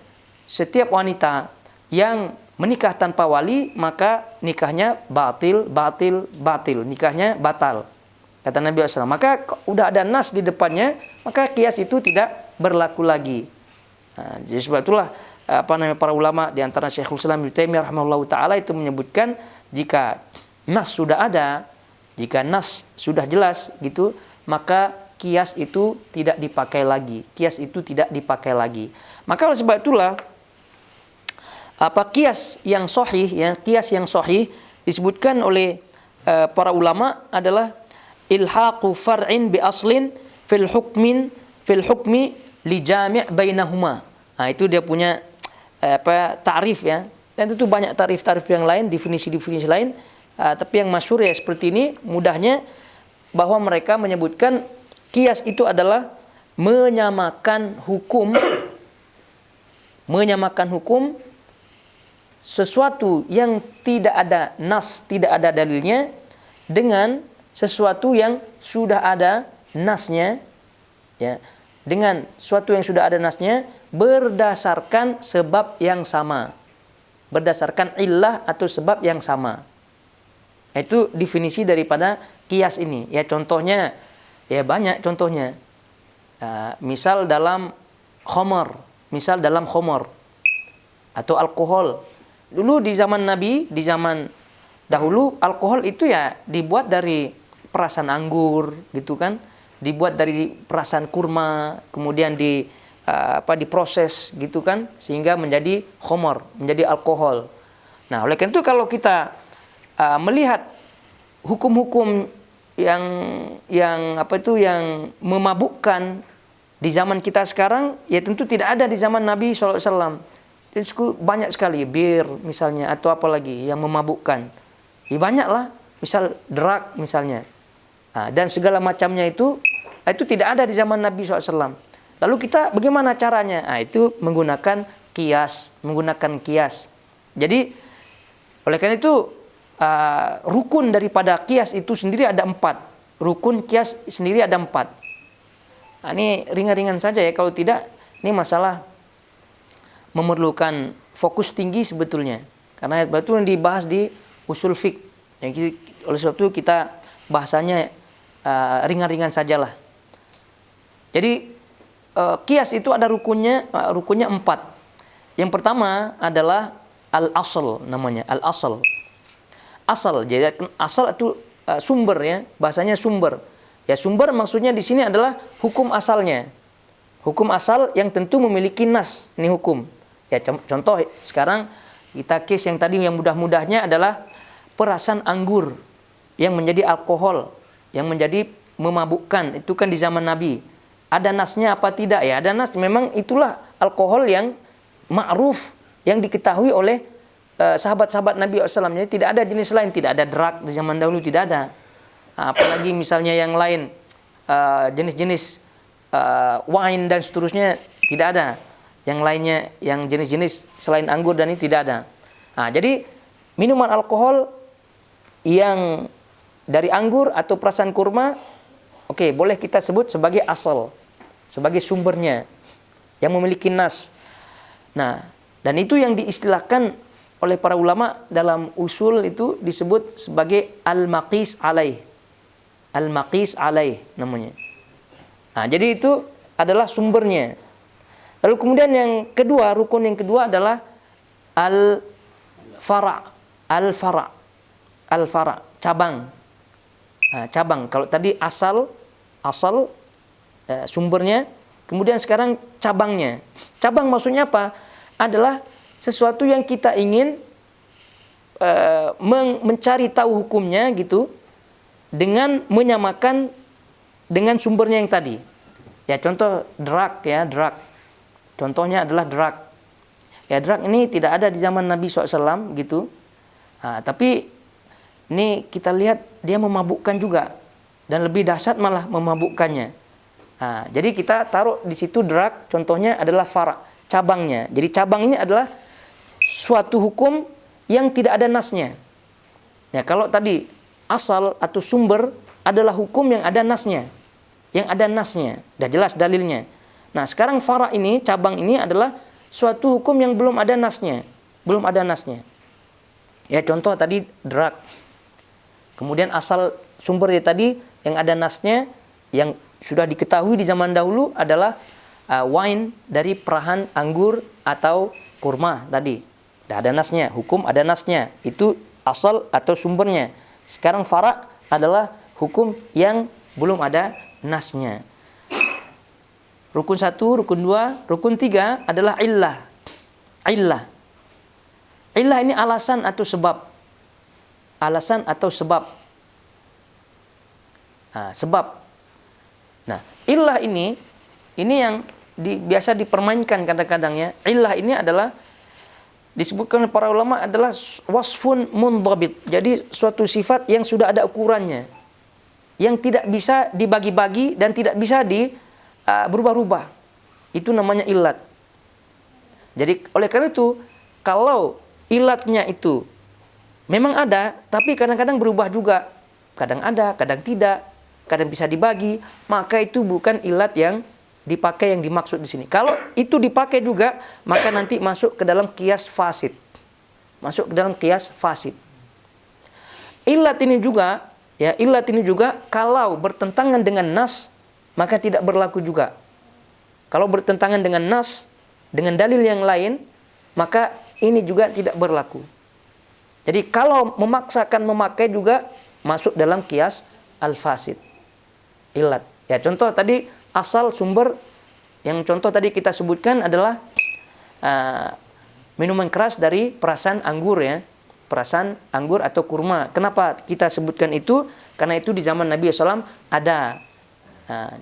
setiap wanita yang menikah tanpa wali, maka nikahnya batil. Nikahnya batal. Kata Nabi SAW. Maka udah ada nas di depannya, maka kias itu tidak berlaku lagi. Nah, jadi sebab itulah para ulama di antara Syekhul Islam Ibnu Taimiyah rahimahullahu taala itu menyebutkan jika nas sudah ada, jika nas sudah jelas gitu, maka kias itu tidak dipakai lagi. Kias itu tidak dipakai lagi. Maka oleh sebab itulah kias yang sahih, ya, kias yang sahih disebutkan oleh para ulama adalah ilhaqu far'in bi aslin fil hukmi li jami' bainahuma. Nah, itu dia punya ta'rif, ya. Dan itu banyak tarif-tarif yang lain, definisi-definisi lain. Tapi yang masyhur ya seperti ini, mudahnya bahwa mereka menyebutkan kias itu adalah menyamakan hukum sesuatu yang tidak ada nas, tidak ada dalilnya, dengan sesuatu yang sudah ada nasnya, ya, dengan sesuatu yang sudah ada nasnya berdasarkan sebab yang sama, berdasarkan illah atau sebab yang sama. Itu definisi daripada kias ini. Ya, contohnya, ya banyak contohnya. Misal dalam khamar atau alkohol. Dulu di zaman Nabi, di zaman dahulu, alkohol itu ya dibuat dari perasan anggur, gitu kan? Dibuat dari perasan kurma, kemudian diproses, gitu kan? Sehingga menjadi khamar, menjadi alkohol. Nah, oleh karena itu kalau kita melihat hukum-hukum yang memabukkan di zaman kita sekarang, ya tentu tidak ada di zaman Nabi SAW. Jadi banyak sekali bir misalnya, atau apalagi yang memabukkan. Ya banyaklah, misal drug misalnya. Dan segala macamnya itu tidak ada di zaman Nabi SAW. Lalu kita bagaimana caranya? Itu menggunakan kias. Jadi oleh karena itu rukun daripada kias itu sendiri ada 4. Rukun kias sendiri ada 4. Ini ringan-ringan saja ya, kalau tidak ini masalah memerlukan fokus tinggi sebetulnya. Karena itu yang dibahas di usul fiqh. Oleh sebab itu kita bahasanya ringan-ringan sajalah. Jadi kias itu ada rukunnya 4. Yang pertama adalah al-asl, namanya al-asl. Asal, jadi asal itu sumber, ya, bahasanya sumber. Ya, sumber maksudnya di sini adalah hukum asalnya. Hukum asal yang tentu memiliki nas, ini hukum. Ya, contoh sekarang kita case yang tadi yang mudah-mudahnya adalah perasan anggur yang menjadi alkohol, yang menjadi memabukkan. Itu kan di zaman Nabi. Ada nasnya apa tidak? Ya, ada nas. Memang itulah alkohol yang ma'ruf, yang diketahui oleh sahabat-sahabat Nabi SAW. Jadi tidak ada jenis lain, tidak ada drug di zaman dahulu, tidak ada. Apalagi misalnya yang lain, jenis-jenis wine dan seterusnya, tidak ada. Yang lainnya, yang jenis-jenis selain anggur dan ini tidak ada. Jadi minuman alkohol yang dari anggur atau perasan kurma, oke, boleh kita sebut sebagai asal, sebagai sumbernya, yang memiliki nas. Nah, dan itu yang diistilahkan oleh para ulama dalam usul itu disebut sebagai al-maqis alaih. Al-maqis alaih namanya. Jadi itu adalah sumbernya. Lalu kemudian yang kedua, rukun yang kedua adalah al-fara'. Al-fara', cabang. Cabang. Kalau tadi asal sumbernya, kemudian sekarang cabangnya. Cabang maksudnya apa? Adalah sesuatu yang kita ingin mencari tahu hukumnya gitu, dengan menyamakan dengan sumbernya yang tadi. Ya, contoh drug, ya, drug. Contohnya adalah drug. Ya, drug ini tidak ada di zaman Nabi SAW gitu. Tapi ini kita lihat dia memabukkan juga. dan lebih dahsyat malah memabukkannya. Nah, jadi kita taruh di situ drug, contohnya adalah fara, cabangnya. Jadi cabang ini adalah suatu hukum yang tidak ada nasnya. Ya, kalau tadi asal atau sumber adalah hukum yang ada nasnya. Yang ada nasnya, dah jelas dalilnya. Nah, sekarang fara ini, cabang ini adalah suatu hukum yang belum ada nasnya. Belum ada nasnya. Ya, contoh tadi drug. Kemudian asal sumbernya tadi yang ada nasnya, yang sudah diketahui di zaman dahulu adalah wine dari perahan anggur atau kurma tadi. Dah ada nasnya, hukum ada nasnya. Itu asal atau sumbernya. Sekarang fara adalah hukum yang belum ada nasnya. Rukun 1, rukun 2, rukun 3 adalah illah. Illah. Illah ini alasan atau sebab. Alasan atau sebab. Sebab. Nah, illah ini yang biasa dipermainkan kadang-kadang ya. Illah ini adalah disebutkan oleh para ulama adalah wasfun mundhabit. Jadi suatu sifat yang sudah ada ukurannya. Yang tidak bisa dibagi-bagi dan tidak bisa berubah-ubah. Itu namanya ilat. Jadi oleh karena itu, kalau ilatnya itu memang ada, tapi kadang-kadang berubah juga. Kadang ada, kadang tidak, kadang bisa dibagi, maka itu bukan ilat yang dipakai yang dimaksud di sini. Kalau itu dipakai juga, maka nanti masuk ke dalam qiyas fasid. Masuk ke dalam qiyas fasid. Ilat ini juga kalau bertentangan dengan nas, maka tidak berlaku juga. Kalau bertentangan dengan nas, dengan dalil yang lain, maka ini juga tidak berlaku. Jadi kalau memaksakan memakai juga masuk dalam qiyas al-fasid. Ilat. Ya, contoh tadi asal sumber yang contoh tadi kita sebutkan adalah minuman keras dari perasan anggur ya. Perasan anggur atau kurma. Kenapa kita sebutkan itu? Karena itu di zaman Nabi SAW ada.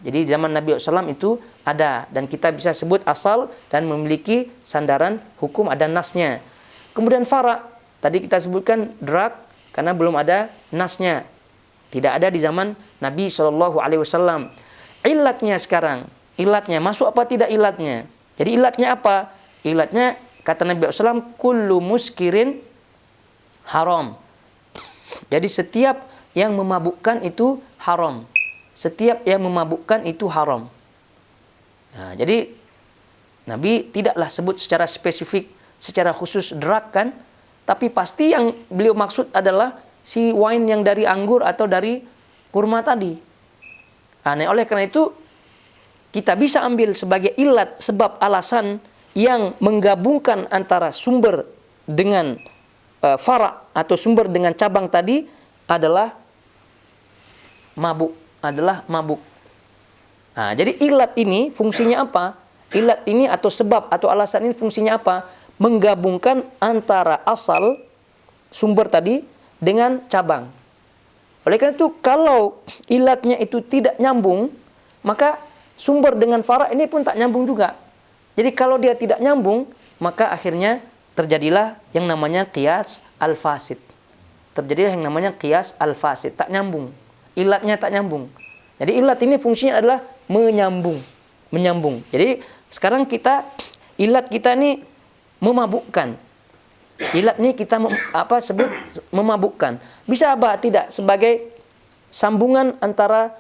Jadi di zaman Nabi SAW itu ada. Dan kita bisa sebut asal dan memiliki sandaran hukum ada nasnya. Kemudian fara. Tadi kita sebutkan drug karena belum ada nasnya. Tidak ada di zaman Nabi SAW. Ilatnya sekarang. Ilatnya. Masuk apa tidak ilatnya? Jadi ilatnya apa? Ilatnya kata Nabi SAW. Kullu muskirin haram. Jadi setiap yang memabukkan itu haram. Setiap yang memabukkan itu haram. Nah, jadi Nabi tidaklah sebut secara spesifik, secara khusus drug kan, tapi pasti yang beliau maksud adalah si wine yang dari anggur atau dari kurma tadi. Nah, oleh karena itu kita bisa ambil sebagai ilat, sebab alasan yang menggabungkan antara sumber dengan fara atau sumber dengan cabang tadi adalah mabuk. Nah, jadi ilat ini fungsinya apa? Ilat ini atau sebab atau alasan ini fungsinya apa? Menggabungkan antara asal sumber tadi dengan cabang. Oleh karena itu kalau ilatnya itu tidak nyambung, maka sumber dengan fara ini pun tak nyambung juga. Jadi kalau dia tidak nyambung, maka akhirnya terjadilah yang namanya qiyas al-fasid. Terjadilah yang namanya qiyas al-fasid. Tak nyambung. Ilatnya tak nyambung. Jadi ilat ini fungsinya adalah menyambung. Jadi sekarang ilat kita ini memabukkan. Ilat ini kita sebut memabukkan. Bisa apa? Tidak. Sebagai sambungan antara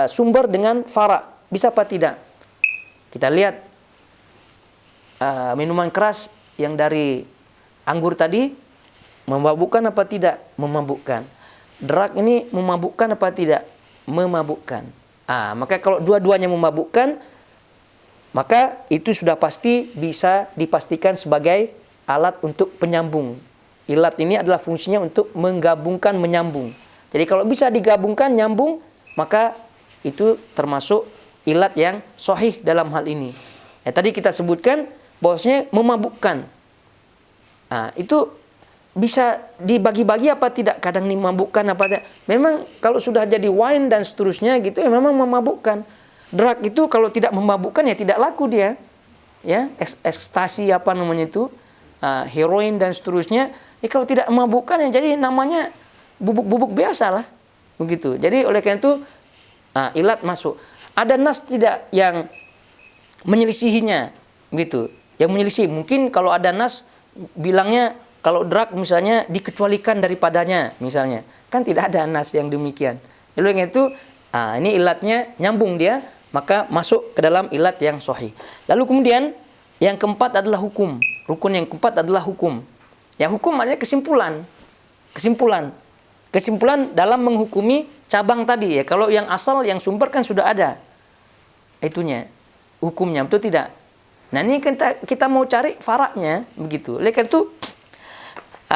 sumber dengan fara. Bisa apa tidak? Kita lihat minuman keras yang dari anggur tadi memabukkan apa tidak? Memabukkan. Drug ini memabukkan apa tidak? Memabukkan. Maka kalau dua-duanya memabukkan, maka itu sudah pasti bisa dipastikan sebagai alat untuk penyambung. Ilat ini adalah fungsinya untuk menggabungkan, menyambung. Jadi kalau bisa digabungkan, nyambung, maka itu termasuk ilat yang sahih dalam hal ini. Tadi kita sebutkan bahwasanya memabukkan. Itu bisa dibagi-bagi apa tidak? Kadang memabukkan apa tidak? Memang kalau sudah jadi wine dan seterusnya gitu ya memang memabukkan. Drug itu kalau tidak memabukkan ya tidak laku dia. Ya, ekstasi apa namanya itu? Heroin dan seterusnya. Kalau tidak memabukkan ya jadi namanya bubuk-bubuk biasa lah. begitu. Jadi oleh karena itu ilat masuk. Ada nas tidak yang menyelisihinya, begitu. Yang menyelisih, mungkin kalau ada nas bilangnya kalau drug misalnya dikecualikan daripadanya, misalnya. Kan tidak ada nas yang demikian. Jadi oleh karena itu, ini ilatnya nyambung dia, maka masuk ke dalam ilat yang sahih. Lalu kemudian yang keempat adalah hukum. Rukun yang keempat adalah hukum. Ya, hukum maknanya kesimpulan. Kesimpulan dalam menghukumi cabang tadi ya. Kalau yang asal, yang sumber kan sudah ada itunya, hukumnya, betul tidak? Nah, ini kita mau cari faraknya, begitu. Oleh karena itu,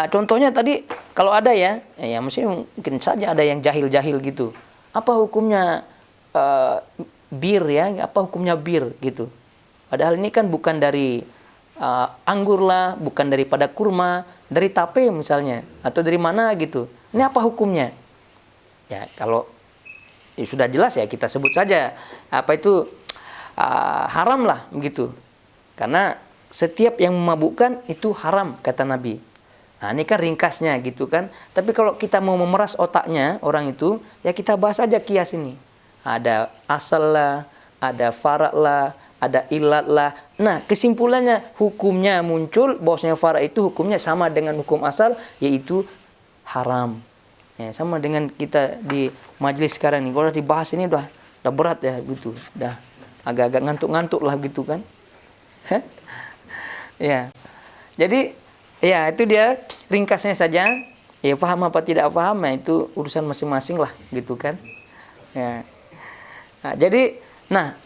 contohnya tadi kalau ada ya mungkin saja ada yang jahil-jahil gitu. Apa hukumnya bir ya? Apa hukumnya bir gitu? Padahal ini kan bukan dari anggur lah, bukan daripada kurma, dari tape misalnya, atau dari mana gitu. Ini apa hukumnya? Ya, kalau sudah jelas ya kita sebut saja apa itu haram lah begitu. Karena setiap yang memabukkan itu haram kata Nabi. Nah, ini kan ringkasnya gitu kan. Tapi kalau kita mau memeras otaknya orang itu, ya kita bahas aja kias ini. Ada asal lah, ada farak lah, ada ilat lah. Nah, kesimpulannya hukumnya muncul bahwasanya farak itu hukumnya sama dengan hukum asal, yaitu haram. Ya, sama dengan kita di majelis sekarang ini. Kalau dibahas ini udah berat ya gitu. Udah agak-agak ngantuk-ngantuk lah gitu kan. Ya. Jadi ya itu dia ringkasnya saja. Ya paham apa tidak paham ya itu urusan masing-masing lah gitu kan. Ya. Nah, jadi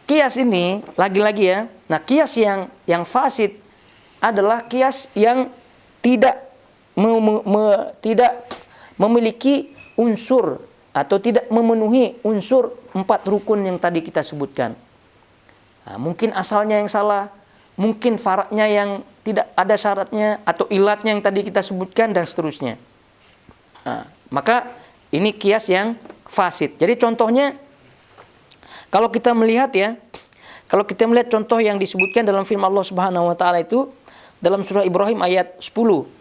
kias ini lagi-lagi ya. Nah, kias yang fasid adalah kias yang tidak tidak memiliki unsur atau tidak memenuhi unsur 4 rukun yang tadi kita sebutkan. Nah, mungkin asalnya yang salah, mungkin faraknya yang tidak ada syaratnya, atau ilatnya yang tadi kita sebutkan, dan seterusnya. Nah, maka ini kias yang fasid. Jadi contohnya, kalau kita melihat contoh yang disebutkan dalam firman Allah Subhanahu wa taala itu dalam surah Ibrahim ayat 10.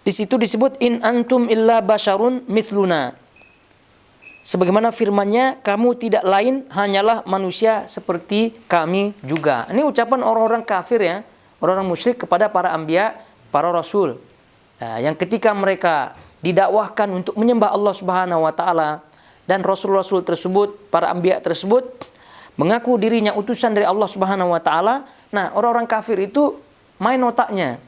Di situ disebut in antum illa basyarun mithluna. Sebagaimana firman-Nya, kamu tidak lain hanyalah manusia seperti kami juga. Ini ucapan orang-orang kafir ya, orang-orang musyrik kepada para anbiya, para rasul. Nah, yang ketika mereka didakwahkan untuk menyembah Allah Subhanahu wa taala dan rasul-rasul tersebut, para anbiya tersebut mengaku dirinya utusan dari Allah Subhanahu wa taala. Nah, orang-orang kafir itu main otaknya.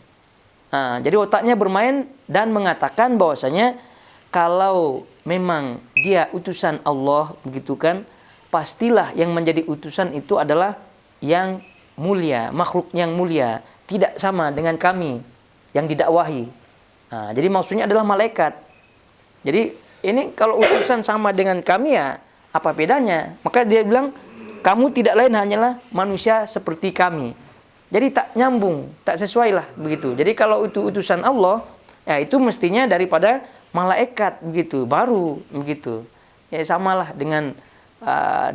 Nah, jadi otaknya bermain dan mengatakan bahwasanya kalau memang dia utusan Allah begitu kan, pastilah yang menjadi utusan itu adalah yang mulia, makhluk yang mulia, tidak sama dengan kami yang didakwahi. Nah, jadi maksudnya adalah malaikat. Jadi ini kalau utusan sama dengan kami ya apa bedanya? Maka dia bilang kamu tidak lain hanyalah manusia seperti kami. Jadi tak nyambung, tak sesuai lah begitu. Jadi kalau itu utusan Allah, ya itu mestinya daripada malaikat begitu, baru begitu. Ya samalah dengan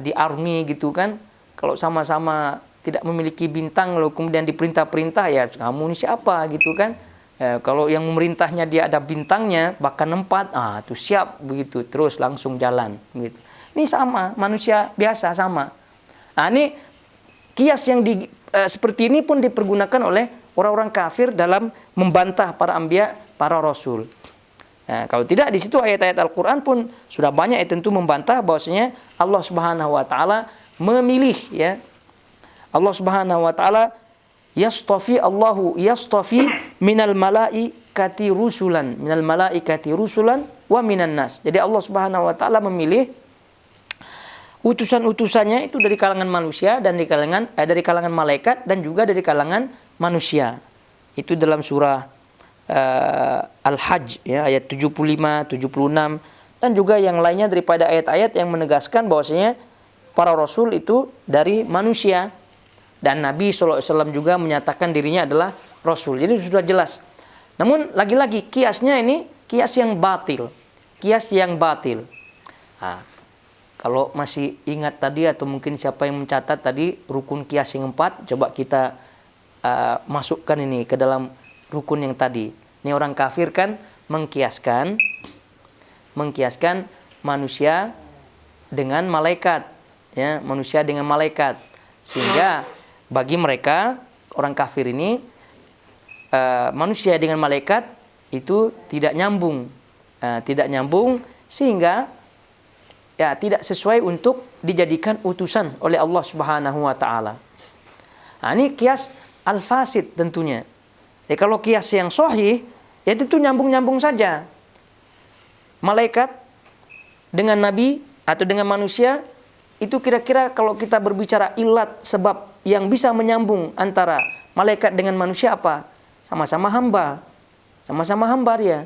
di army gitu kan. Kalau sama-sama tidak memiliki bintang lalu kemudian diperintah-perintah, ya kamu ini siapa gitu kan. Ya, kalau yang memerintahnya dia ada bintangnya, bahkan 4, itu siap begitu, terus langsung jalan gitu. Ini sama, manusia biasa sama. Nah, ini kias yang seperti ini pun dipergunakan oleh orang-orang kafir dalam membantah para anbiya, para rasul. Nah, kalau tidak di situ ayat-ayat Al-Qur'an pun sudah banyak tentu membantah bahwasanya Allah Subhanahu wa taala memilih ya. Allah Subhanahu wa taala Allahu yastafi minal malaikati rusulan wa minan nas. Jadi Allah Subhanahu wa taala memilih utusan-utusannya itu dari kalangan manusia dan dari kalangan malaikat dan juga dari kalangan manusia. Itu dalam surah Al-Hajj ya, ayat 75, 76 dan juga yang lainnya daripada ayat-ayat yang menegaskan bahwasanya para rasul itu dari manusia dan Nabi SAW juga menyatakan dirinya adalah rasul. Jadi sudah jelas. Namun lagi-lagi kiasnya ini kias yang batil. Nah, kalau masih ingat tadi atau mungkin siapa yang mencatat tadi rukun kias yang 4, coba kita masukkan ini ke dalam rukun yang tadi. Ini orang kafir kan mengkiaskan manusia dengan malaikat, ya, manusia dengan malaikat. Sehingga bagi mereka orang kafir ini manusia dengan malaikat itu tidak nyambung, sehingga ya tidak sesuai untuk dijadikan utusan oleh Allah Subhanahu wa taala. Nah, ini kias al-fasid tentunya. Ya, kalau kias yang sahih, ya tentu nyambung-nyambung saja. Malaikat dengan nabi atau dengan manusia, itu kira-kira kalau kita berbicara ilat sebab yang bisa menyambung antara malaikat dengan manusia apa? Sama-sama hamba. Sama-sama hamba dia.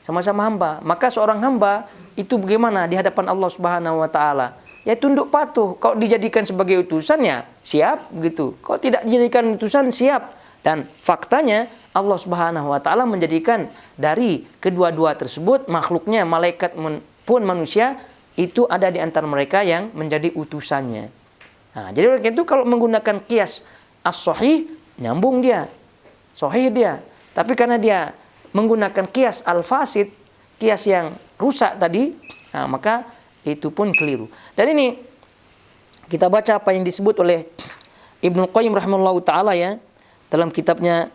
Sama-sama hamba. Maka seorang hamba itu bagaimana di hadapan Allah Subhanahu wa taala? Ya tunduk patuh. Kalau dijadikan sebagai utusan ya siap gitu. Kalau tidak dijadikan utusan siap. Dan faktanya Allah Subhanahu wa taala menjadikan dari kedua-dua tersebut makhluknya, malaikat pun manusia, itu ada di antara mereka yang menjadi utusannya. Nah, jadi oleh itu kalau menggunakan qiyas as-sahih nyambung dia. Sahih dia. Tapi karena dia menggunakan qiyas al-fasid, qiyas yang rusak tadi, nah, maka itu pun keliru. Dan ini kita baca apa yang disebut oleh Ibnu Qayyim rahimahullahu taala ya dalam kitabnya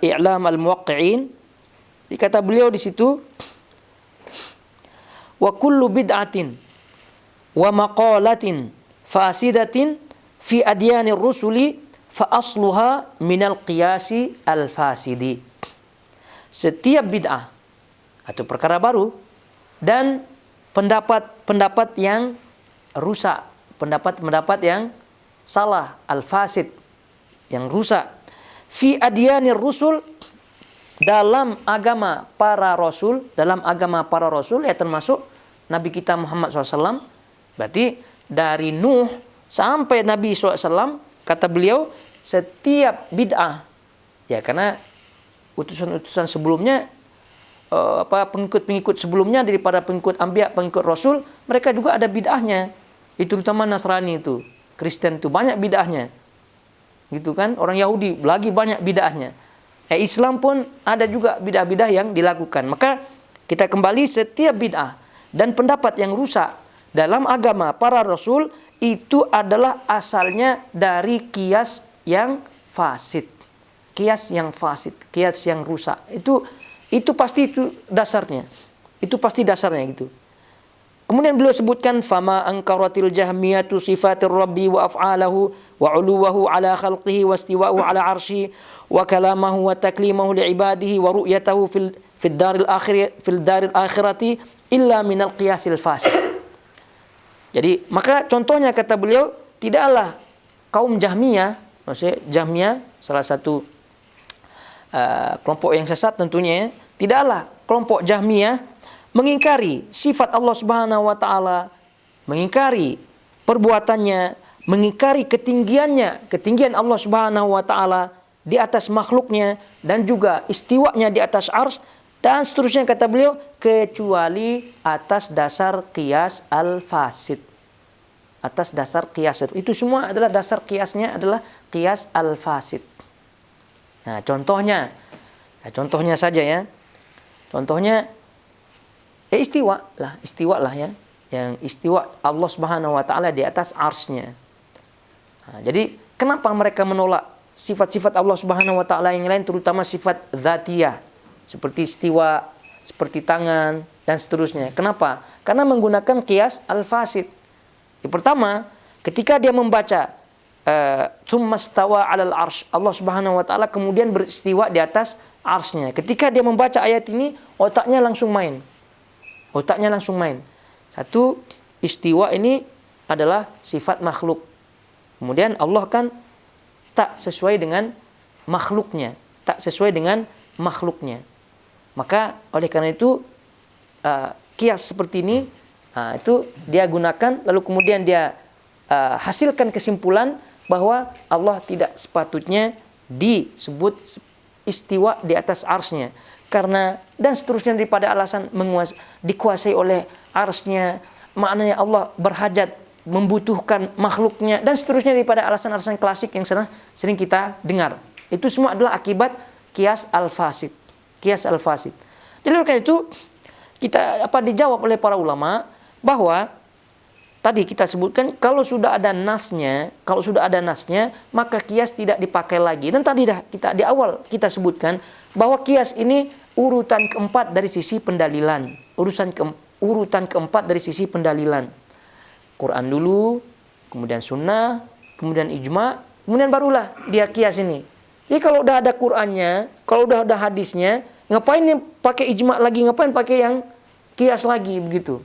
I'lam al-Muwaqqi'in. Dikata beliau di situ, wa kullu bid'atin wa maqalatin fasidatin fi adyanir rusuli fa asluha minal qiyasi al-fasidi. Setiap bid'ah atau perkara baru dan pendapat-pendapat yang rusak, pendapat-pendapat yang salah, al-fasid, yang rusak, fi adyanir rusul, dalam agama para rasul, ya termasuk Nabi kita Muhammad SAW. Berarti dari Nuh sampai Nabi SAW, kata beliau, setiap bid'ah, ya karena utusan-utusan sebelumnya, pengikut-pengikut sebelumnya daripada pengikut anbiya, pengikut rasul, mereka juga ada bid'ahnya. Itu terutama Nasrani itu, Kristen itu banyak bid'ahnya. Gitu kan? Orang Yahudi lagi banyak bid'ahnya. Islam pun ada juga bid'ah-bid'ah yang dilakukan. Maka kita kembali, setiap bid'ah dan pendapat yang rusak dalam agama para rasul itu adalah asalnya dari qiyas yang fasid. Qiyas yang fasid, qiyas yang rusak. Itu pasti itu dasarnya. Itu pasti dasarnya gitu. Kemudian beliau sebutkan fama ankaratil jahmiyatu sifatir rabbi wa af'alahu wa 'uluwahu ala khalqihi wa istiwa'uhu ala 'arsy wa kalamahu wa taklimahu li 'ibadihi wa ru'yatahu fil daril akhirati illa minal qiyasil fasid. Jadi maka contohnya kata beliau, tidaklah kaum Jahmiyah, maksudnya Jahmiyah salah satu kelompok yang sesat tentunya ya, tidaklah kelompok Jahmiyah mengingkari sifat Allah Subhanahu wa taala, mengingkari perbuatannya, mengingkari ketinggian Allah Subhanahu wa taala di atas makhluknya dan juga istiwanya di atas arsy dan seterusnya kata beliau, kecuali atas dasar qiyas al-fasid. Atas dasar qiyas itu semua adalah dasar qiyasnya adalah qiyas al-fasid. Nah, contohnya saja ya. Contohnya istiwa lah ya. Yang istiwa Allah Subhanahu wa taala di atas arsy-Nya. Nah, jadi kenapa mereka menolak sifat-sifat Allah Subhanahu wa taala yang lain, terutama sifat dzatiyah seperti istiwa, seperti tangan dan seterusnya? Kenapa? Karena menggunakan qiyas al-fasid. Yang pertama, ketika dia membaca tsumma stawa 'alal arsy, Allah Subhanahu wa taala kemudian beristiwa di atas arsy-Nya. Ketika dia membaca ayat ini, otaknya langsung main. Satu, istiwa ini adalah sifat makhluk. Kemudian Allah kan tak sesuai dengan makhluknya. Maka oleh karena itu kias seperti ini itu dia gunakan, lalu kemudian dia hasilkan kesimpulan bahwa Allah tidak sepatutnya disebut istiwa di atas arsy-Nya. Karena dan seterusnya daripada alasan dikuasai oleh arsy-Nya, maknanya Allah berhajat, membutuhkan makhluknya dan seterusnya daripada alasan-alasan klasik yang sering kita dengar. Itu semua adalah akibat qiyas al-fasid. Jadi karena itu dijawab oleh para ulama bahwa tadi kita sebutkan kalau sudah ada nasnya, maka kias tidak dipakai lagi. Dan tadi di awal kita sebutkan bahwa kias ini urutan keempat dari sisi pendalilan. Urutan keempat dari sisi pendalilan. Quran dulu, kemudian sunnah, kemudian ijma, kemudian barulah dia kias ini. Jadi kalau udah ada Qurannya, kalau udah ada hadisnya, ngapain nih pakai ijma lagi, ngapain pakai yang kias lagi begitu.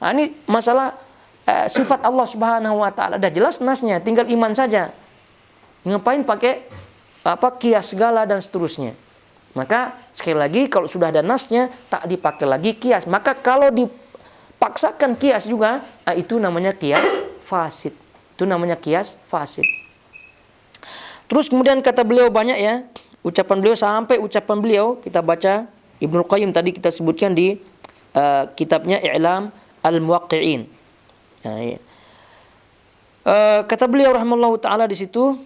Nah, ini masalah sifat Allah Subhanahu wa taala. Dah jelas nasnya, tinggal iman saja. Ngapain pakai kias segala dan seterusnya. Maka sekali lagi kalau sudah ada nasnya tak dipakai lagi kias. Maka kalau dipaksakan kias juga, itu namanya kias fasid. Itu namanya kias fasid. Terus kemudian kata beliau banyak ya, ucapan beliau sampai ucapan beliau kita baca Ibnu Qayyim tadi kita sebutkan di kitabnya I'lam Al-Muwaqqi'in. Nah, ya. Kata beliau rahimahullahu taala di situ,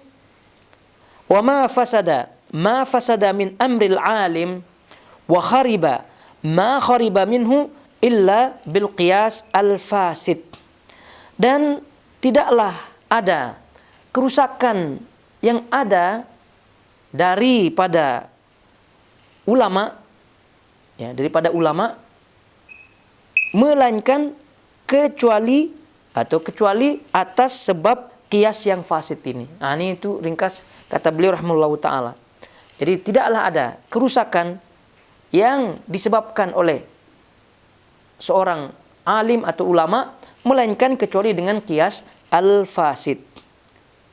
wa ma fasada min amril alim wa khariba ma khariba minhu illa bil qiyas al fasid. Dan tidaklah ada kerusakan yang ada daripada ulama melainkan kecuali atas sebab kias yang fasid ini. Nah, ini itu ringkas kata beliau rahimahullahu taala. Jadi tidaklah ada kerusakan yang disebabkan oleh seorang alim atau ulama melainkan kecuali dengan kias al-fasid.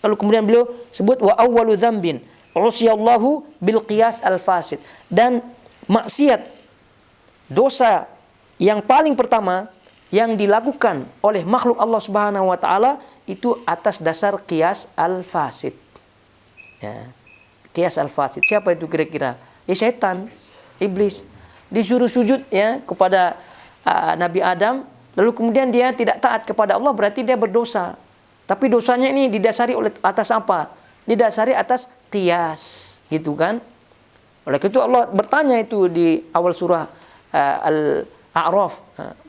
Lalu kemudian beliau sebut wa awwalu dzambin usiyallahu bil qiyas al-fasid. Dan maksiat, dosa yang paling pertama yang dilakukan oleh makhluk Allah Subhanahu wa taala itu atas dasar qiyas al-fasid. Ya. Qiyas al-fasid. Siapa itu kira-kira? Ya setan, iblis. Disuruh sujud ya kepada Nabi Adam, lalu kemudian dia tidak taat kepada Allah, berarti dia berdosa. Tapi dosanya ini didasari atas apa? Didasari atas qiyas, gitu kan? Oleh itu Allah bertanya itu di awal surah Al-A'raf,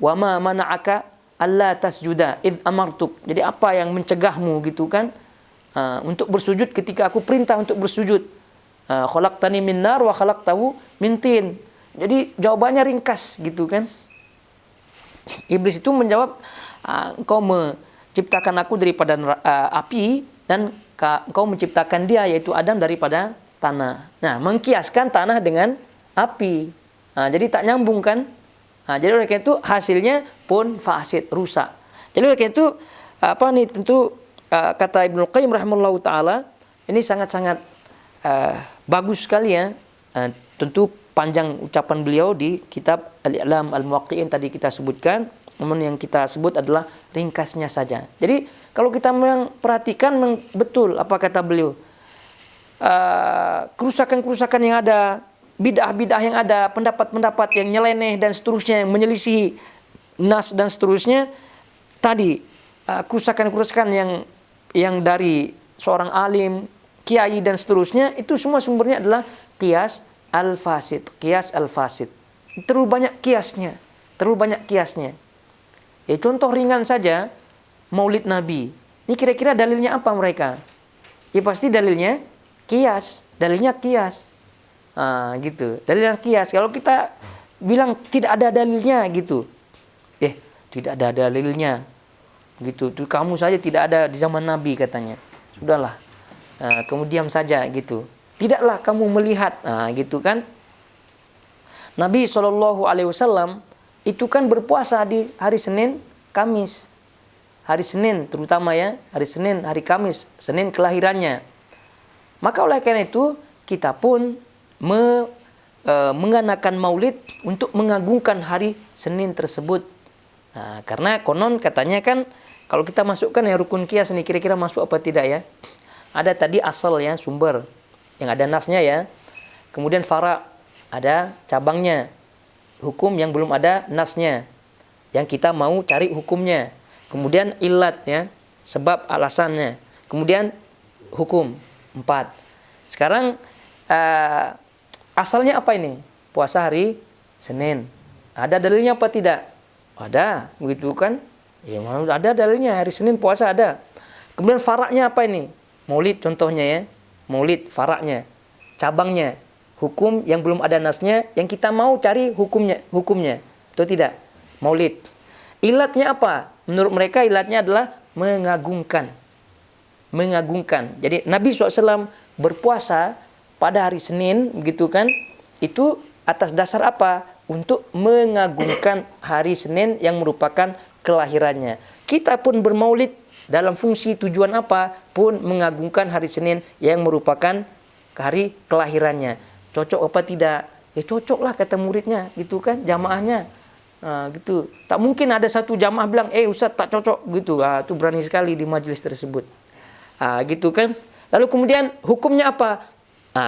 wa ma mana'aka alla tasjuda id amartuk. Jadi apa yang mencegahmu gitu kan untuk bersujud ketika aku perintah untuk bersujud. Khalaqtani min nar wa khalaqtahu min tin. Jadi jawabannya ringkas gitu kan. Iblis itu menjawab, engkau menciptakan aku daripada api dan engkau menciptakan dia yaitu Adam daripada tanah. Nah, mengkiaskan tanah dengan api. Jadi tak nyambung kan? Jadi oleh karena itu hasilnya pun fasid, rusak. Jadi oleh karena itu tentu kata Ibnu Qayyim rahimahullahu taala ini sangat-sangat bagus sekali ya. Tentu panjang ucapan beliau di kitab Al-I'lam Al-Muwaqqi'in tadi kita sebutkan. Namun yang kita sebut adalah ringkasnya saja. Jadi kalau kita perhatikan betul apa kata beliau. Kerusakan-kerusakan yang ada, bid'ah-bid'ah yang ada, pendapat-pendapat yang nyeleneh dan seterusnya, yang menyelisihi nas dan seterusnya, tadi kerusakan-kerusakan yang dari seorang alim, kiai dan seterusnya, itu semua sumbernya adalah qiyas al-fasid. Qiyas al-fasid. Terlalu banyak kiasnya. Ya, contoh ringan saja, Maulid Nabi. Ini kira-kira dalilnya apa mereka? Ya pasti dalilnya qiyas. Gitu. Dalilnya qiyas. Kalau kita bilang tidak ada dalilnya gitu. Tidak ada dalilnya. Gitu. Tuh, kamu saja tidak ada di zaman Nabi katanya. Sudahlah. Kamu diam saja gitu. Tidaklah kamu melihat. Gitu kan. Nabi SAW itu kan berpuasa di hari Senin, Kamis. Hari Senin terutama ya. Hari Senin, hari Kamis. Senin kelahirannya. Maka oleh karena itu kita pun mengadakan maulid untuk mengagungkan hari Senin tersebut. Karena konon katanya kan kalau kita masukkan ya rukun qiyas ini kira-kira masuk apa tidak ya? Ada tadi asal ya, sumber yang ada nasnya ya. Kemudian fara, ada cabangnya. Hukum yang belum ada nasnya. Yang kita mau cari hukumnya. Kemudian ilat ya, sebab alasannya. Kemudian hukum 4. Sekarang asalnya apa ini? Puasa hari Senin. Ada dalilnya apa tidak? Ada, begitu kan? Ya, ada dalilnya, hari Senin puasa ada. Kemudian faraknya apa ini? Maulid contohnya ya. Maulid faraknya, cabangnya, hukum yang belum ada nasnya, yang kita mau cari hukumnya. Atau tidak? Maulid. Ilatnya apa? Menurut mereka ilatnya adalah mengagungkan. Mengagungkan. Jadi Nabi SAW berpuasa pada hari Senin, begitu kan? Itu atas dasar apa? Untuk mengagungkan hari Senin yang merupakan kelahirannya. Kita pun bermaulid dalam fungsi tujuan apa? Pun mengagungkan hari Senin yang merupakan hari kelahirannya. Cocok apa tidak? Ya cocok lah kata muridnya, gitu kan? Jamaahnya. Gitu. Tak mungkin ada satu jamaah bilang, Ustaz tak cocok gitu. Itu berani sekali di majelis tersebut. Gitu kan? Lalu kemudian hukumnya apa?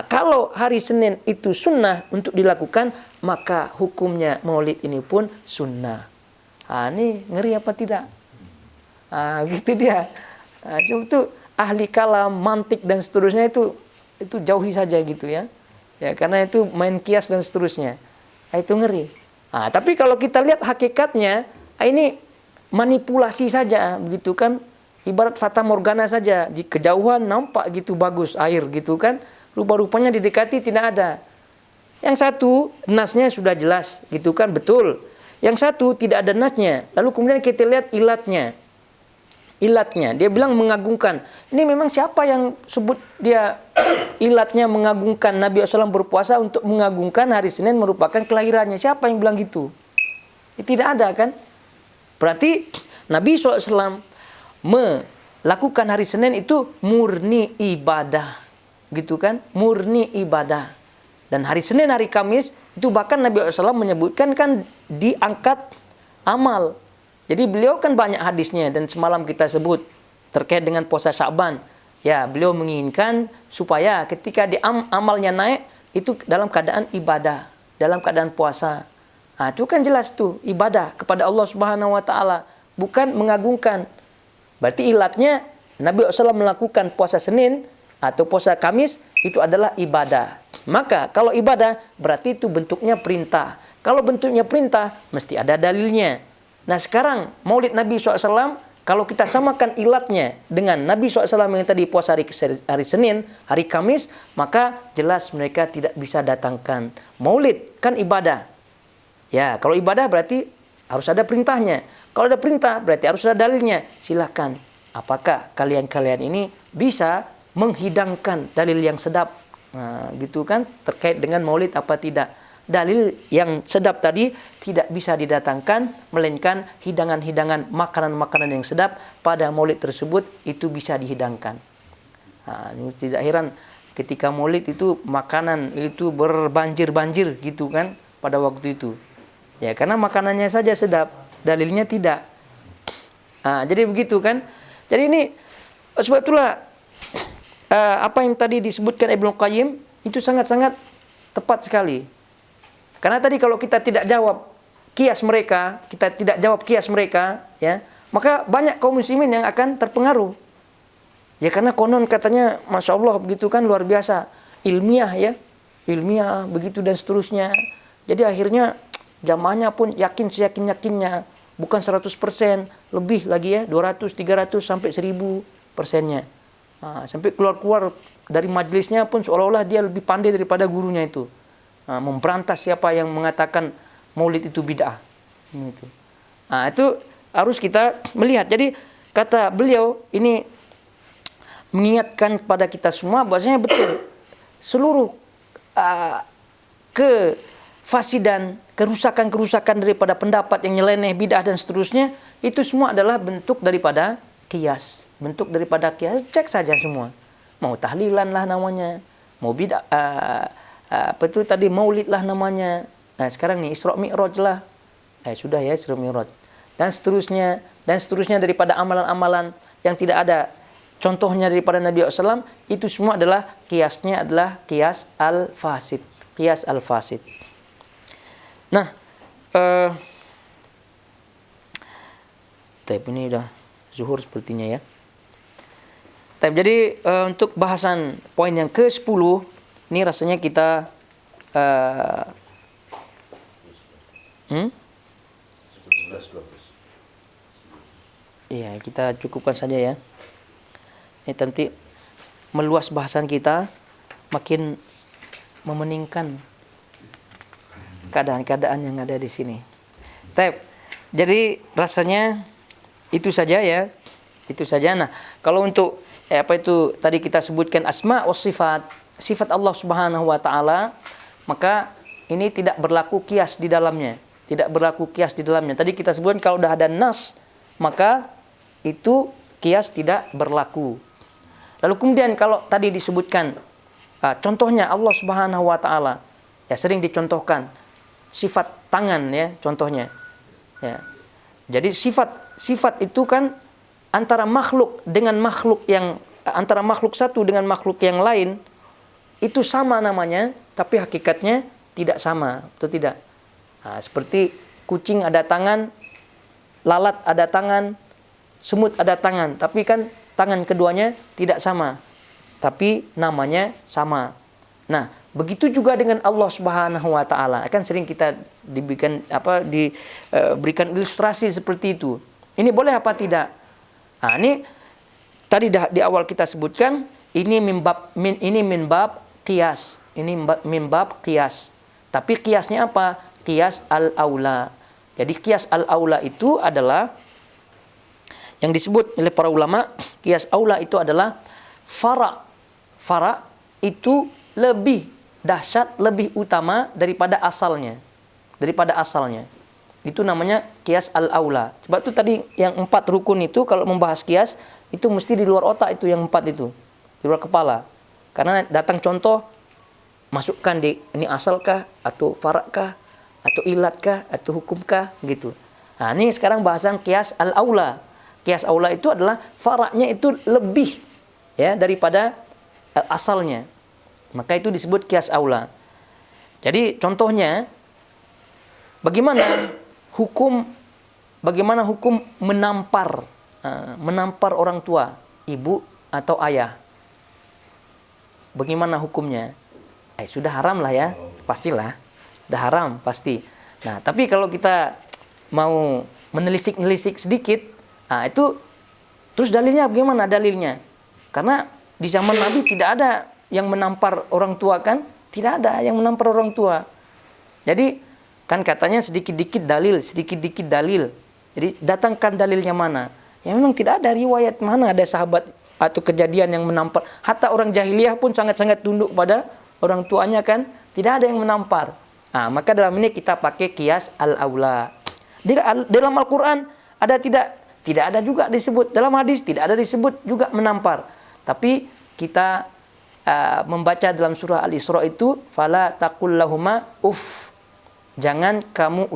Kalau hari Senin itu sunnah untuk dilakukan, maka hukumnya maulid ini pun sunnah. Ini ngeri apa tidak? Gitu dia. Itu ahli kalam, mantik dan seterusnya itu jauhi saja gitu ya. Ya karena itu main kias dan seterusnya. Itu ngeri. Tapi kalau kita lihat hakikatnya, ini manipulasi saja, begitu kan? Ibarat fata morgana saja, di kejauhan nampak gitu bagus air gitu kan? Rupa-rupanya didekati tidak ada. Yang satu nasnya sudah jelas, gitu kan? Betul. Yang satu tidak ada nasnya. Lalu kemudian kita lihat ilatnya. Ilatnya, dia bilang mengagungkan. Ini memang siapa yang sebut dia ilatnya mengagungkan? Nabi SAW berpuasa untuk mengagungkan hari Senin merupakan kelahirannya. Siapa yang bilang gitu? Tidak ada kan? Berarti Nabi SAW melakukan hari Senin itu murni ibadah. Gitu kan? Murni ibadah. Dan hari Senin, hari Kamis, itu bahkan Nabi SAW menyebutkan kan diangkat amal. Jadi beliau kan banyak hadisnya dan semalam kita sebut terkait dengan puasa Sya'ban. Ya, beliau menginginkan supaya ketika amalnya naik itu dalam keadaan ibadah, dalam keadaan puasa. Itu kan jelas tuh ibadah kepada Allah Subhanahu wa taala, bukan mengagungkan. Berarti ilatnya Nabi SAW melakukan puasa Senin atau puasa Kamis itu adalah ibadah. Maka kalau ibadah berarti itu bentuknya perintah. Kalau bentuknya perintah mesti ada dalilnya. Nah sekarang maulid Nabi SAW, kalau kita samakan ilatnya dengan Nabi SAW yang tadi puasa hari Senin, hari Kamis, maka jelas mereka tidak bisa datangkan. Maulid kan ibadah. Ya, kalau ibadah berarti harus ada perintahnya. Kalau ada perintah berarti harus ada dalilnya. Silakan. Apakah kalian-kalian ini bisa menghidangkan dalil yang sedap? Gitu kan, terkait dengan maulid apa tidak? Dalil yang sedap tadi tidak bisa didatangkan, melainkan hidangan-hidangan makanan-makanan yang sedap pada maulid tersebut itu bisa dihidangkan. Tidak heran ketika maulid itu makanan itu berbanjir-banjir gitu kan pada waktu itu. Ya karena makanannya saja sedap, dalilnya tidak. Jadi begitu kan. Jadi ini sebab itulah apa yang tadi disebutkan Ibnu Qayyim itu sangat-sangat tepat sekali. Karena tadi kalau kita tidak jawab kias mereka, ya, maka banyak kaum muslimin yang akan terpengaruh. Ya karena konon katanya, Masya Allah begitu kan luar biasa, ilmiah ya, ilmiah begitu dan seterusnya. Jadi akhirnya jamaahnya pun yakin seyakin-yakinnya, bukan 100%, lebih lagi ya, 200, 300 sampai 1000%-nya. Sampai keluar-keluar dari majelisnya pun seolah-olah dia lebih pandai daripada gurunya itu. Memberantas siapa yang mengatakan maulid itu bid'ah. Itu harus kita melihat. Jadi kata beliau ini mengingatkan kepada kita semua bahwasanya betul seluruh kefasidan, kerusakan-kerusakan daripada pendapat yang nyeleneh, bid'ah dan seterusnya itu semua adalah bentuk daripada kias. Bentuk daripada kias, cek saja semua. Mau tahlilan lah namanya, mau bid'ah, apa itu tadi maulid lah namanya. Nah sekarang nih Isra Mi'raj lah. Sudah ya Isra Mi'raj. Dan seterusnya daripada amalan-amalan yang tidak ada contohnya daripada Nabi SAW, itu semua adalah kiasnya adalah kias al-fasid. Kias al-fasid. Nah, ini udah zuhur sepertinya ya. Jadi untuk bahasan poin yang ke-10 ini rasanya kita Hmm? Iya, kita cukupkan saja ya. Ini nanti meluas bahasan kita, makin memeningkan keadaan-keadaan yang ada di sini. Jadi rasanya itu saja ya. Itu saja. Nah, kalau untuk apa itu tadi kita sebutkan asma wa sifat Allah Subhanahu wa taala, maka ini tidak berlaku kias di dalamnya. Tidak berlaku kias di dalamnya. Tadi kita sebutkan kalau sudah ada nas, maka itu kias tidak berlaku. Lalu kemudian kalau tadi disebutkan contohnya Allah Subhanahu wa taala, ya sering dicontohkan sifat tangan ya contohnya. Ya. Jadi sifat itu kan antara makhluk dengan makhluk yang antara makhluk satu dengan makhluk yang lain itu sama namanya, tapi hakikatnya tidak sama, atau tidak? Nah, seperti kucing ada tangan, lalat ada tangan, semut ada tangan, tapi kan tangan keduanya tidak sama, tapi namanya sama. Nah, begitu juga dengan Allah Subhanahu wa taala. Akan sering kita diberikan ilustrasi seperti itu. Ini boleh apa tidak? Nah, ini tadi di awal kita sebutkan ini minbab qiyas. Ini minbab qiyas. Tapi qiyasnya apa? Qiyas al-aula. Jadi qiyas al-aula itu adalah yang disebut oleh para ulama, qiyas aula itu adalah fara'. Fara' itu lebih dahsyat, lebih utama daripada asalnya. Daripada asalnya. Itu namanya qiyas al-aula. Sebab itu tadi yang 4 rukun itu kalau membahas qiyas itu mesti di luar otak itu yang 4 itu. Di luar kepala. Karena datang contoh masukkan di ini asalkah atau farakkah atau ilatkah atau hukumkah gitu. Nah, ini sekarang bahasan qiyas al-aula. Qiyas aula itu adalah faraknya itu lebih ya daripada asalnya. Maka itu disebut qiyas aula. Jadi contohnya bagaimana hukum menampar orang tua, ibu atau ayah. Bagaimana hukumnya? Sudah haram lah ya, pastilah. Sudah haram pasti. Nah, tapi kalau kita mau menelisik sedikit, itu terus dalilnya bagaimana dalilnya? Karena di zaman Nabi tidak ada yang menampar orang tua kan? Tidak ada yang menampar orang tua. Jadi kan katanya sedikit-dikit dalil. Jadi datangkan dalilnya mana? Ya memang tidak ada riwayat mana ada sahabat atau kejadian yang menampar. Hatta orang jahiliyah pun sangat-sangat tunduk pada orang tuanya kan? Tidak ada yang menampar. Nah, maka dalam ini kita pakai qiyas al-aula. Dalam Al-Quran ada tidak? Tidak ada juga disebut. Dalam hadis tidak ada disebut juga menampar. Tapi kita membaca dalam surah Al-Isra itu fala taqul lahuma uff. Jangan kamu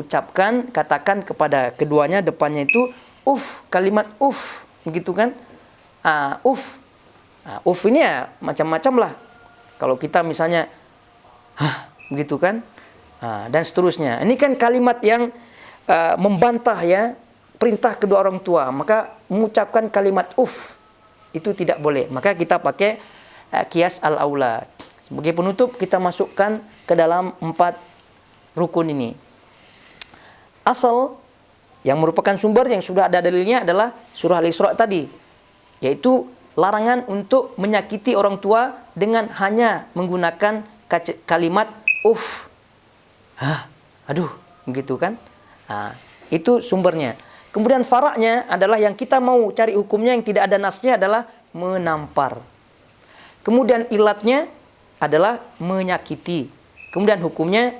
katakan kepada keduanya depannya itu uff, kalimat uff, begitu kan? Uff. Uff ini ya macam-macam lah. Kalau kita misalnya begitu kan? Dan seterusnya. Ini kan kalimat yang membantah ya perintah kedua orang tua. Maka mengucapkan kalimat uff itu tidak boleh. Maka kita pakai qiyas al-aula. Sebagai penutup kita masukkan ke dalam 4 rukun ini. Asal yang merupakan sumber yang sudah ada dalilnya adalah surah Al-Isra tadi, yaitu larangan untuk menyakiti orang tua dengan hanya menggunakan kalimat uff. Aduh, begitu kan? Itu sumbernya. Kemudian faraknya adalah yang kita mau cari hukumnya yang tidak ada nasnya adalah menampar. Kemudian ilatnya adalah menyakiti. Kemudian hukumnya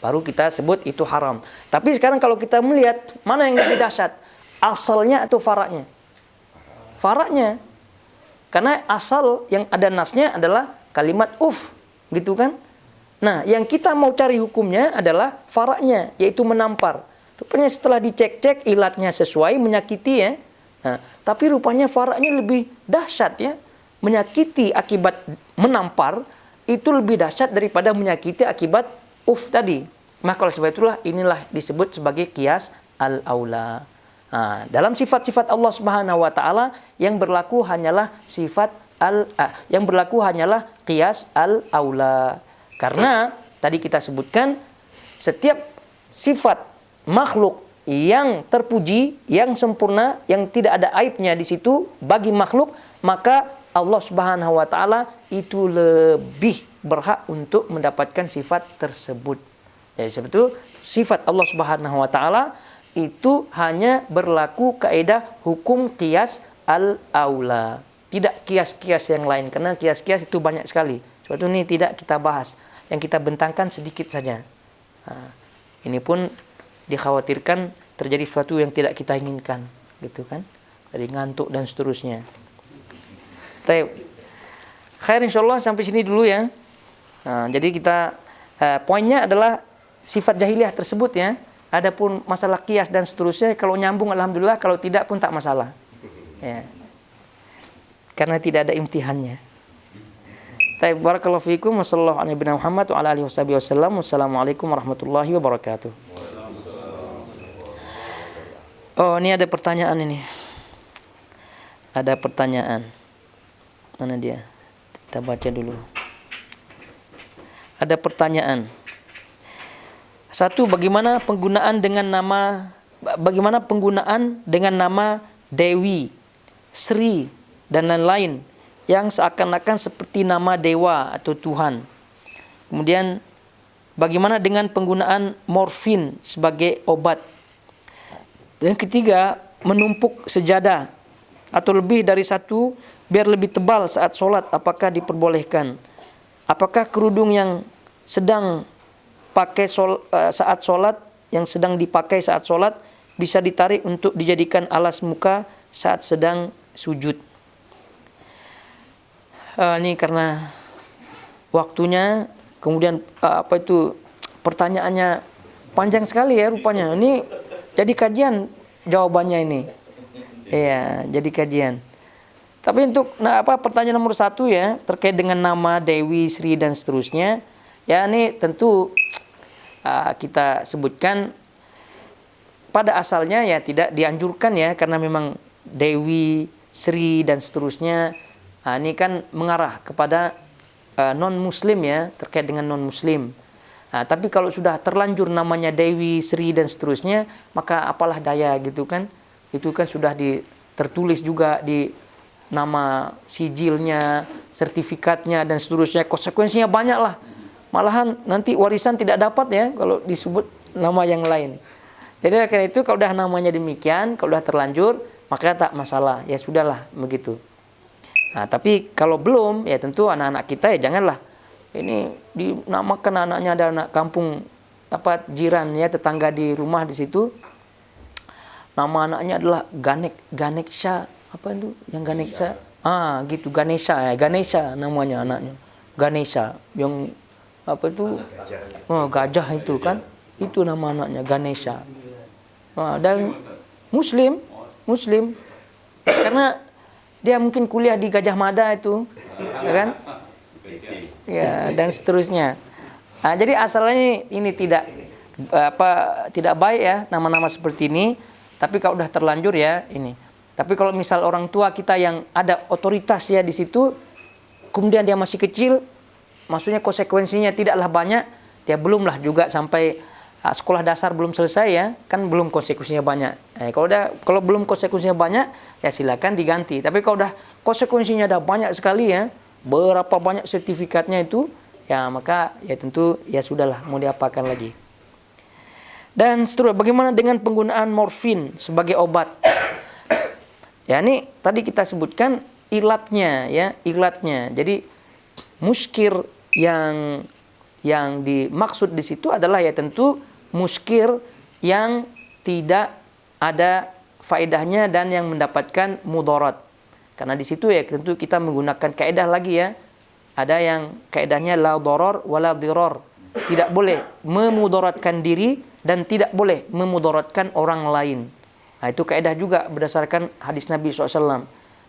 baru kita sebut itu haram. Tapi sekarang kalau kita melihat mana yang lebih dahsyat, asalnya atau faraknya? Faraknya. Karena asal yang ada nasnya adalah kalimat uff, gitu kan? Nah, yang kita mau cari hukumnya adalah faraknya, yaitu menampar. Rupanya setelah dicek-cek ilatnya sesuai menyakiti ya. Tapi rupanya faraknya lebih dahsyat ya. Menyakiti akibat menampar itu lebih dahsyat daripada menyakiti akibat uff tadi. Maka oleh sebab itulah inilah disebut sebagai qiyas al-aula. Dalam sifat-sifat Allah Subhanahu wa taala yang berlaku hanyalah qiyas al-aula. Karena tadi kita sebutkan setiap sifat makhluk yang terpuji, yang sempurna, yang tidak ada aibnya di situ bagi makhluk, maka Allah Subhanahu wa taala itu lebih berhak untuk mendapatkan sifat tersebut. Jadi sebab itu sifat Allah Subhanahu wa taala itu hanya berlaku kaidah hukum qiyas al-aula. Tidak kias-kias yang lain, karena kias-kias itu banyak sekali. Sebab itu ini tidak kita bahas. Yang kita bentangkan sedikit saja. Nah, ini pun dikhawatirkan terjadi sesuatu yang tidak kita inginkan, gitu kan? Dari ngantuk dan seterusnya. Baik. Khair, insyaallah sampai sini dulu ya. Nah, jadi kita poinnya adalah sifat jahiliyah tersebut ya. Adapun masalah kias dan seterusnya, kalau nyambung alhamdulillah, kalau tidak pun tak masalah. Ya. Karena tidak ada imtihannya. Baik, barakallahu fiikum wa sallallahu alaihi Muhammad wa ala alihi wasallam. Wassalamualaikum warahmatullahi wabarakatuh. Oh, ini ada pertanyaan ini. Ada pertanyaan. Mana dia? Kita baca dulu. Ada pertanyaan. Satu, bagaimana penggunaan nama Dewi, Sri dan lain-lain yang seakan-akan seperti nama dewa atau Tuhan. Kemudian bagaimana dengan penggunaan morfin sebagai obat. Yang ketiga, menumpuk sejadah atau lebih dari satu biar lebih tebal saat solat, apakah diperbolehkan? Apakah kerudung yang sedang saat solat, yang sedang dipakai saat solat bisa ditarik untuk dijadikan alas muka saat sedang sujud? Ini karena waktunya, kemudian pertanyaannya panjang sekali ya rupanya. Ini jadi kajian jawabannya ini. Iya, jadi kajian. Tapi untuk pertanyaan nomor 1 ya, terkait dengan nama Dewi, Sri dan seterusnya, ya ini tentu kita sebutkan pada asalnya ya tidak dianjurkan ya, karena memang Dewi, Sri dan seterusnya ini kan mengarah kepada non-muslim ya, terkait dengan non-muslim. Tapi kalau sudah terlanjur namanya Dewi, Sri dan seterusnya, maka apalah daya gitu kan. Itu kan sudah tertulis juga di nama sijilnya, sertifikatnya dan seterusnya. Konsekuensinya banyak lah. Malahan nanti warisan tidak dapat ya kalau disebut nama yang lain. Jadi karena itu kalau sudah namanya demikian, kalau sudah terlanjur, maka tak masalah. Ya sudahlah begitu. Nah, tapi kalau belum, ya tentu anak-anak kita ya janganlah. Ini dinamakan anaknya, ada anak kampung jiran ya, tetangga di rumah di situ. Nama anaknya adalah Ganesha. Apa itu? Yang Ganesha? Gitu, Ganesha ya. Ganesha namanya anaknya. Ganesha. Yang gajah itu kan. Itu nama anaknya, Ganesha. Dan Muslim. Karena dia mungkin kuliah di Gajah Mada itu, ya kan? Ya, dan seterusnya. Jadi asalnya ini tidak baik ya nama-nama seperti ini. Tapi kalau udah terlanjur ya ini. Tapi kalau misal orang tua kita yang ada otoritas ya di situ, kemudian dia masih kecil, maksudnya konsekuensinya tidaklah banyak, dia belumlah juga sampai sekolah dasar belum selesai ya, kan belum konsekuensinya banyak. Kalau belum konsekuensinya banyak, ya silakan diganti. Tapi kalau udah konsekuensinya ada banyak sekali ya, berapa banyak sertifikatnya itu, ya maka ya tentu ya sudahlah, mau diapakan lagi. Dan seterusnya, bagaimana dengan penggunaan morfin sebagai obat? Ya ini tadi kita sebutkan ilatnya ya, ilatnya. Jadi muskir yang dimaksud di situ adalah ya tentu muskir yang tidak ada faedahnya dan yang mendapatkan mudarat. Karena di situ ya tentu kita menggunakan kaidah lagi ya. Ada yang kaidahnya la darar wala dirar. Tidak boleh memudaratkan diri dan tidak boleh memudaratkan orang lain. Nah, itu kaidah juga berdasarkan hadis Nabi SAW.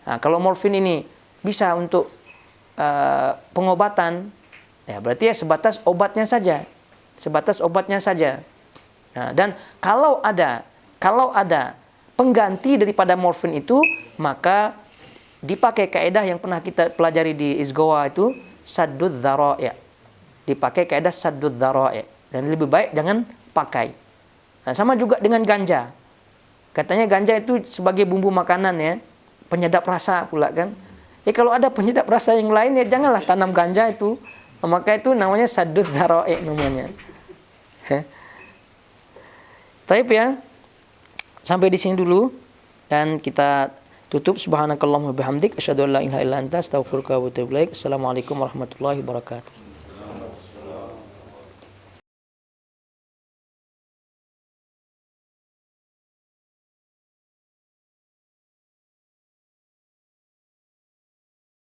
Nah, kalau morfin ini bisa untuk pengobatan, ya berarti ya sebatas obatnya saja. Sebatas obatnya saja. Nah, dan kalau ada pengganti daripada morfin itu, maka dipakai kaidah yang pernah kita pelajari di Izgowa itu, saddud dzara'i'. Dipakai kaidah saddud dzara'i'. Dan lebih baik jangan pakai. Nah, sama juga dengan ganja. Katanya ganja itu sebagai bumbu makanan ya, penyedap rasa pula kan. Kalau ada penyedap rasa yang lain ya janganlah tanam ganja itu. Maka itu namanya saddud dzara'i namanya. Taib ya. Sampai di sini dulu dan kita tutup. Subhanakallahumma bihamdik asyhadu an la ilaha illa anta astaghfiruka wa atubu ilaik. Assalamualaikum warahmatullahi wabarakatuh.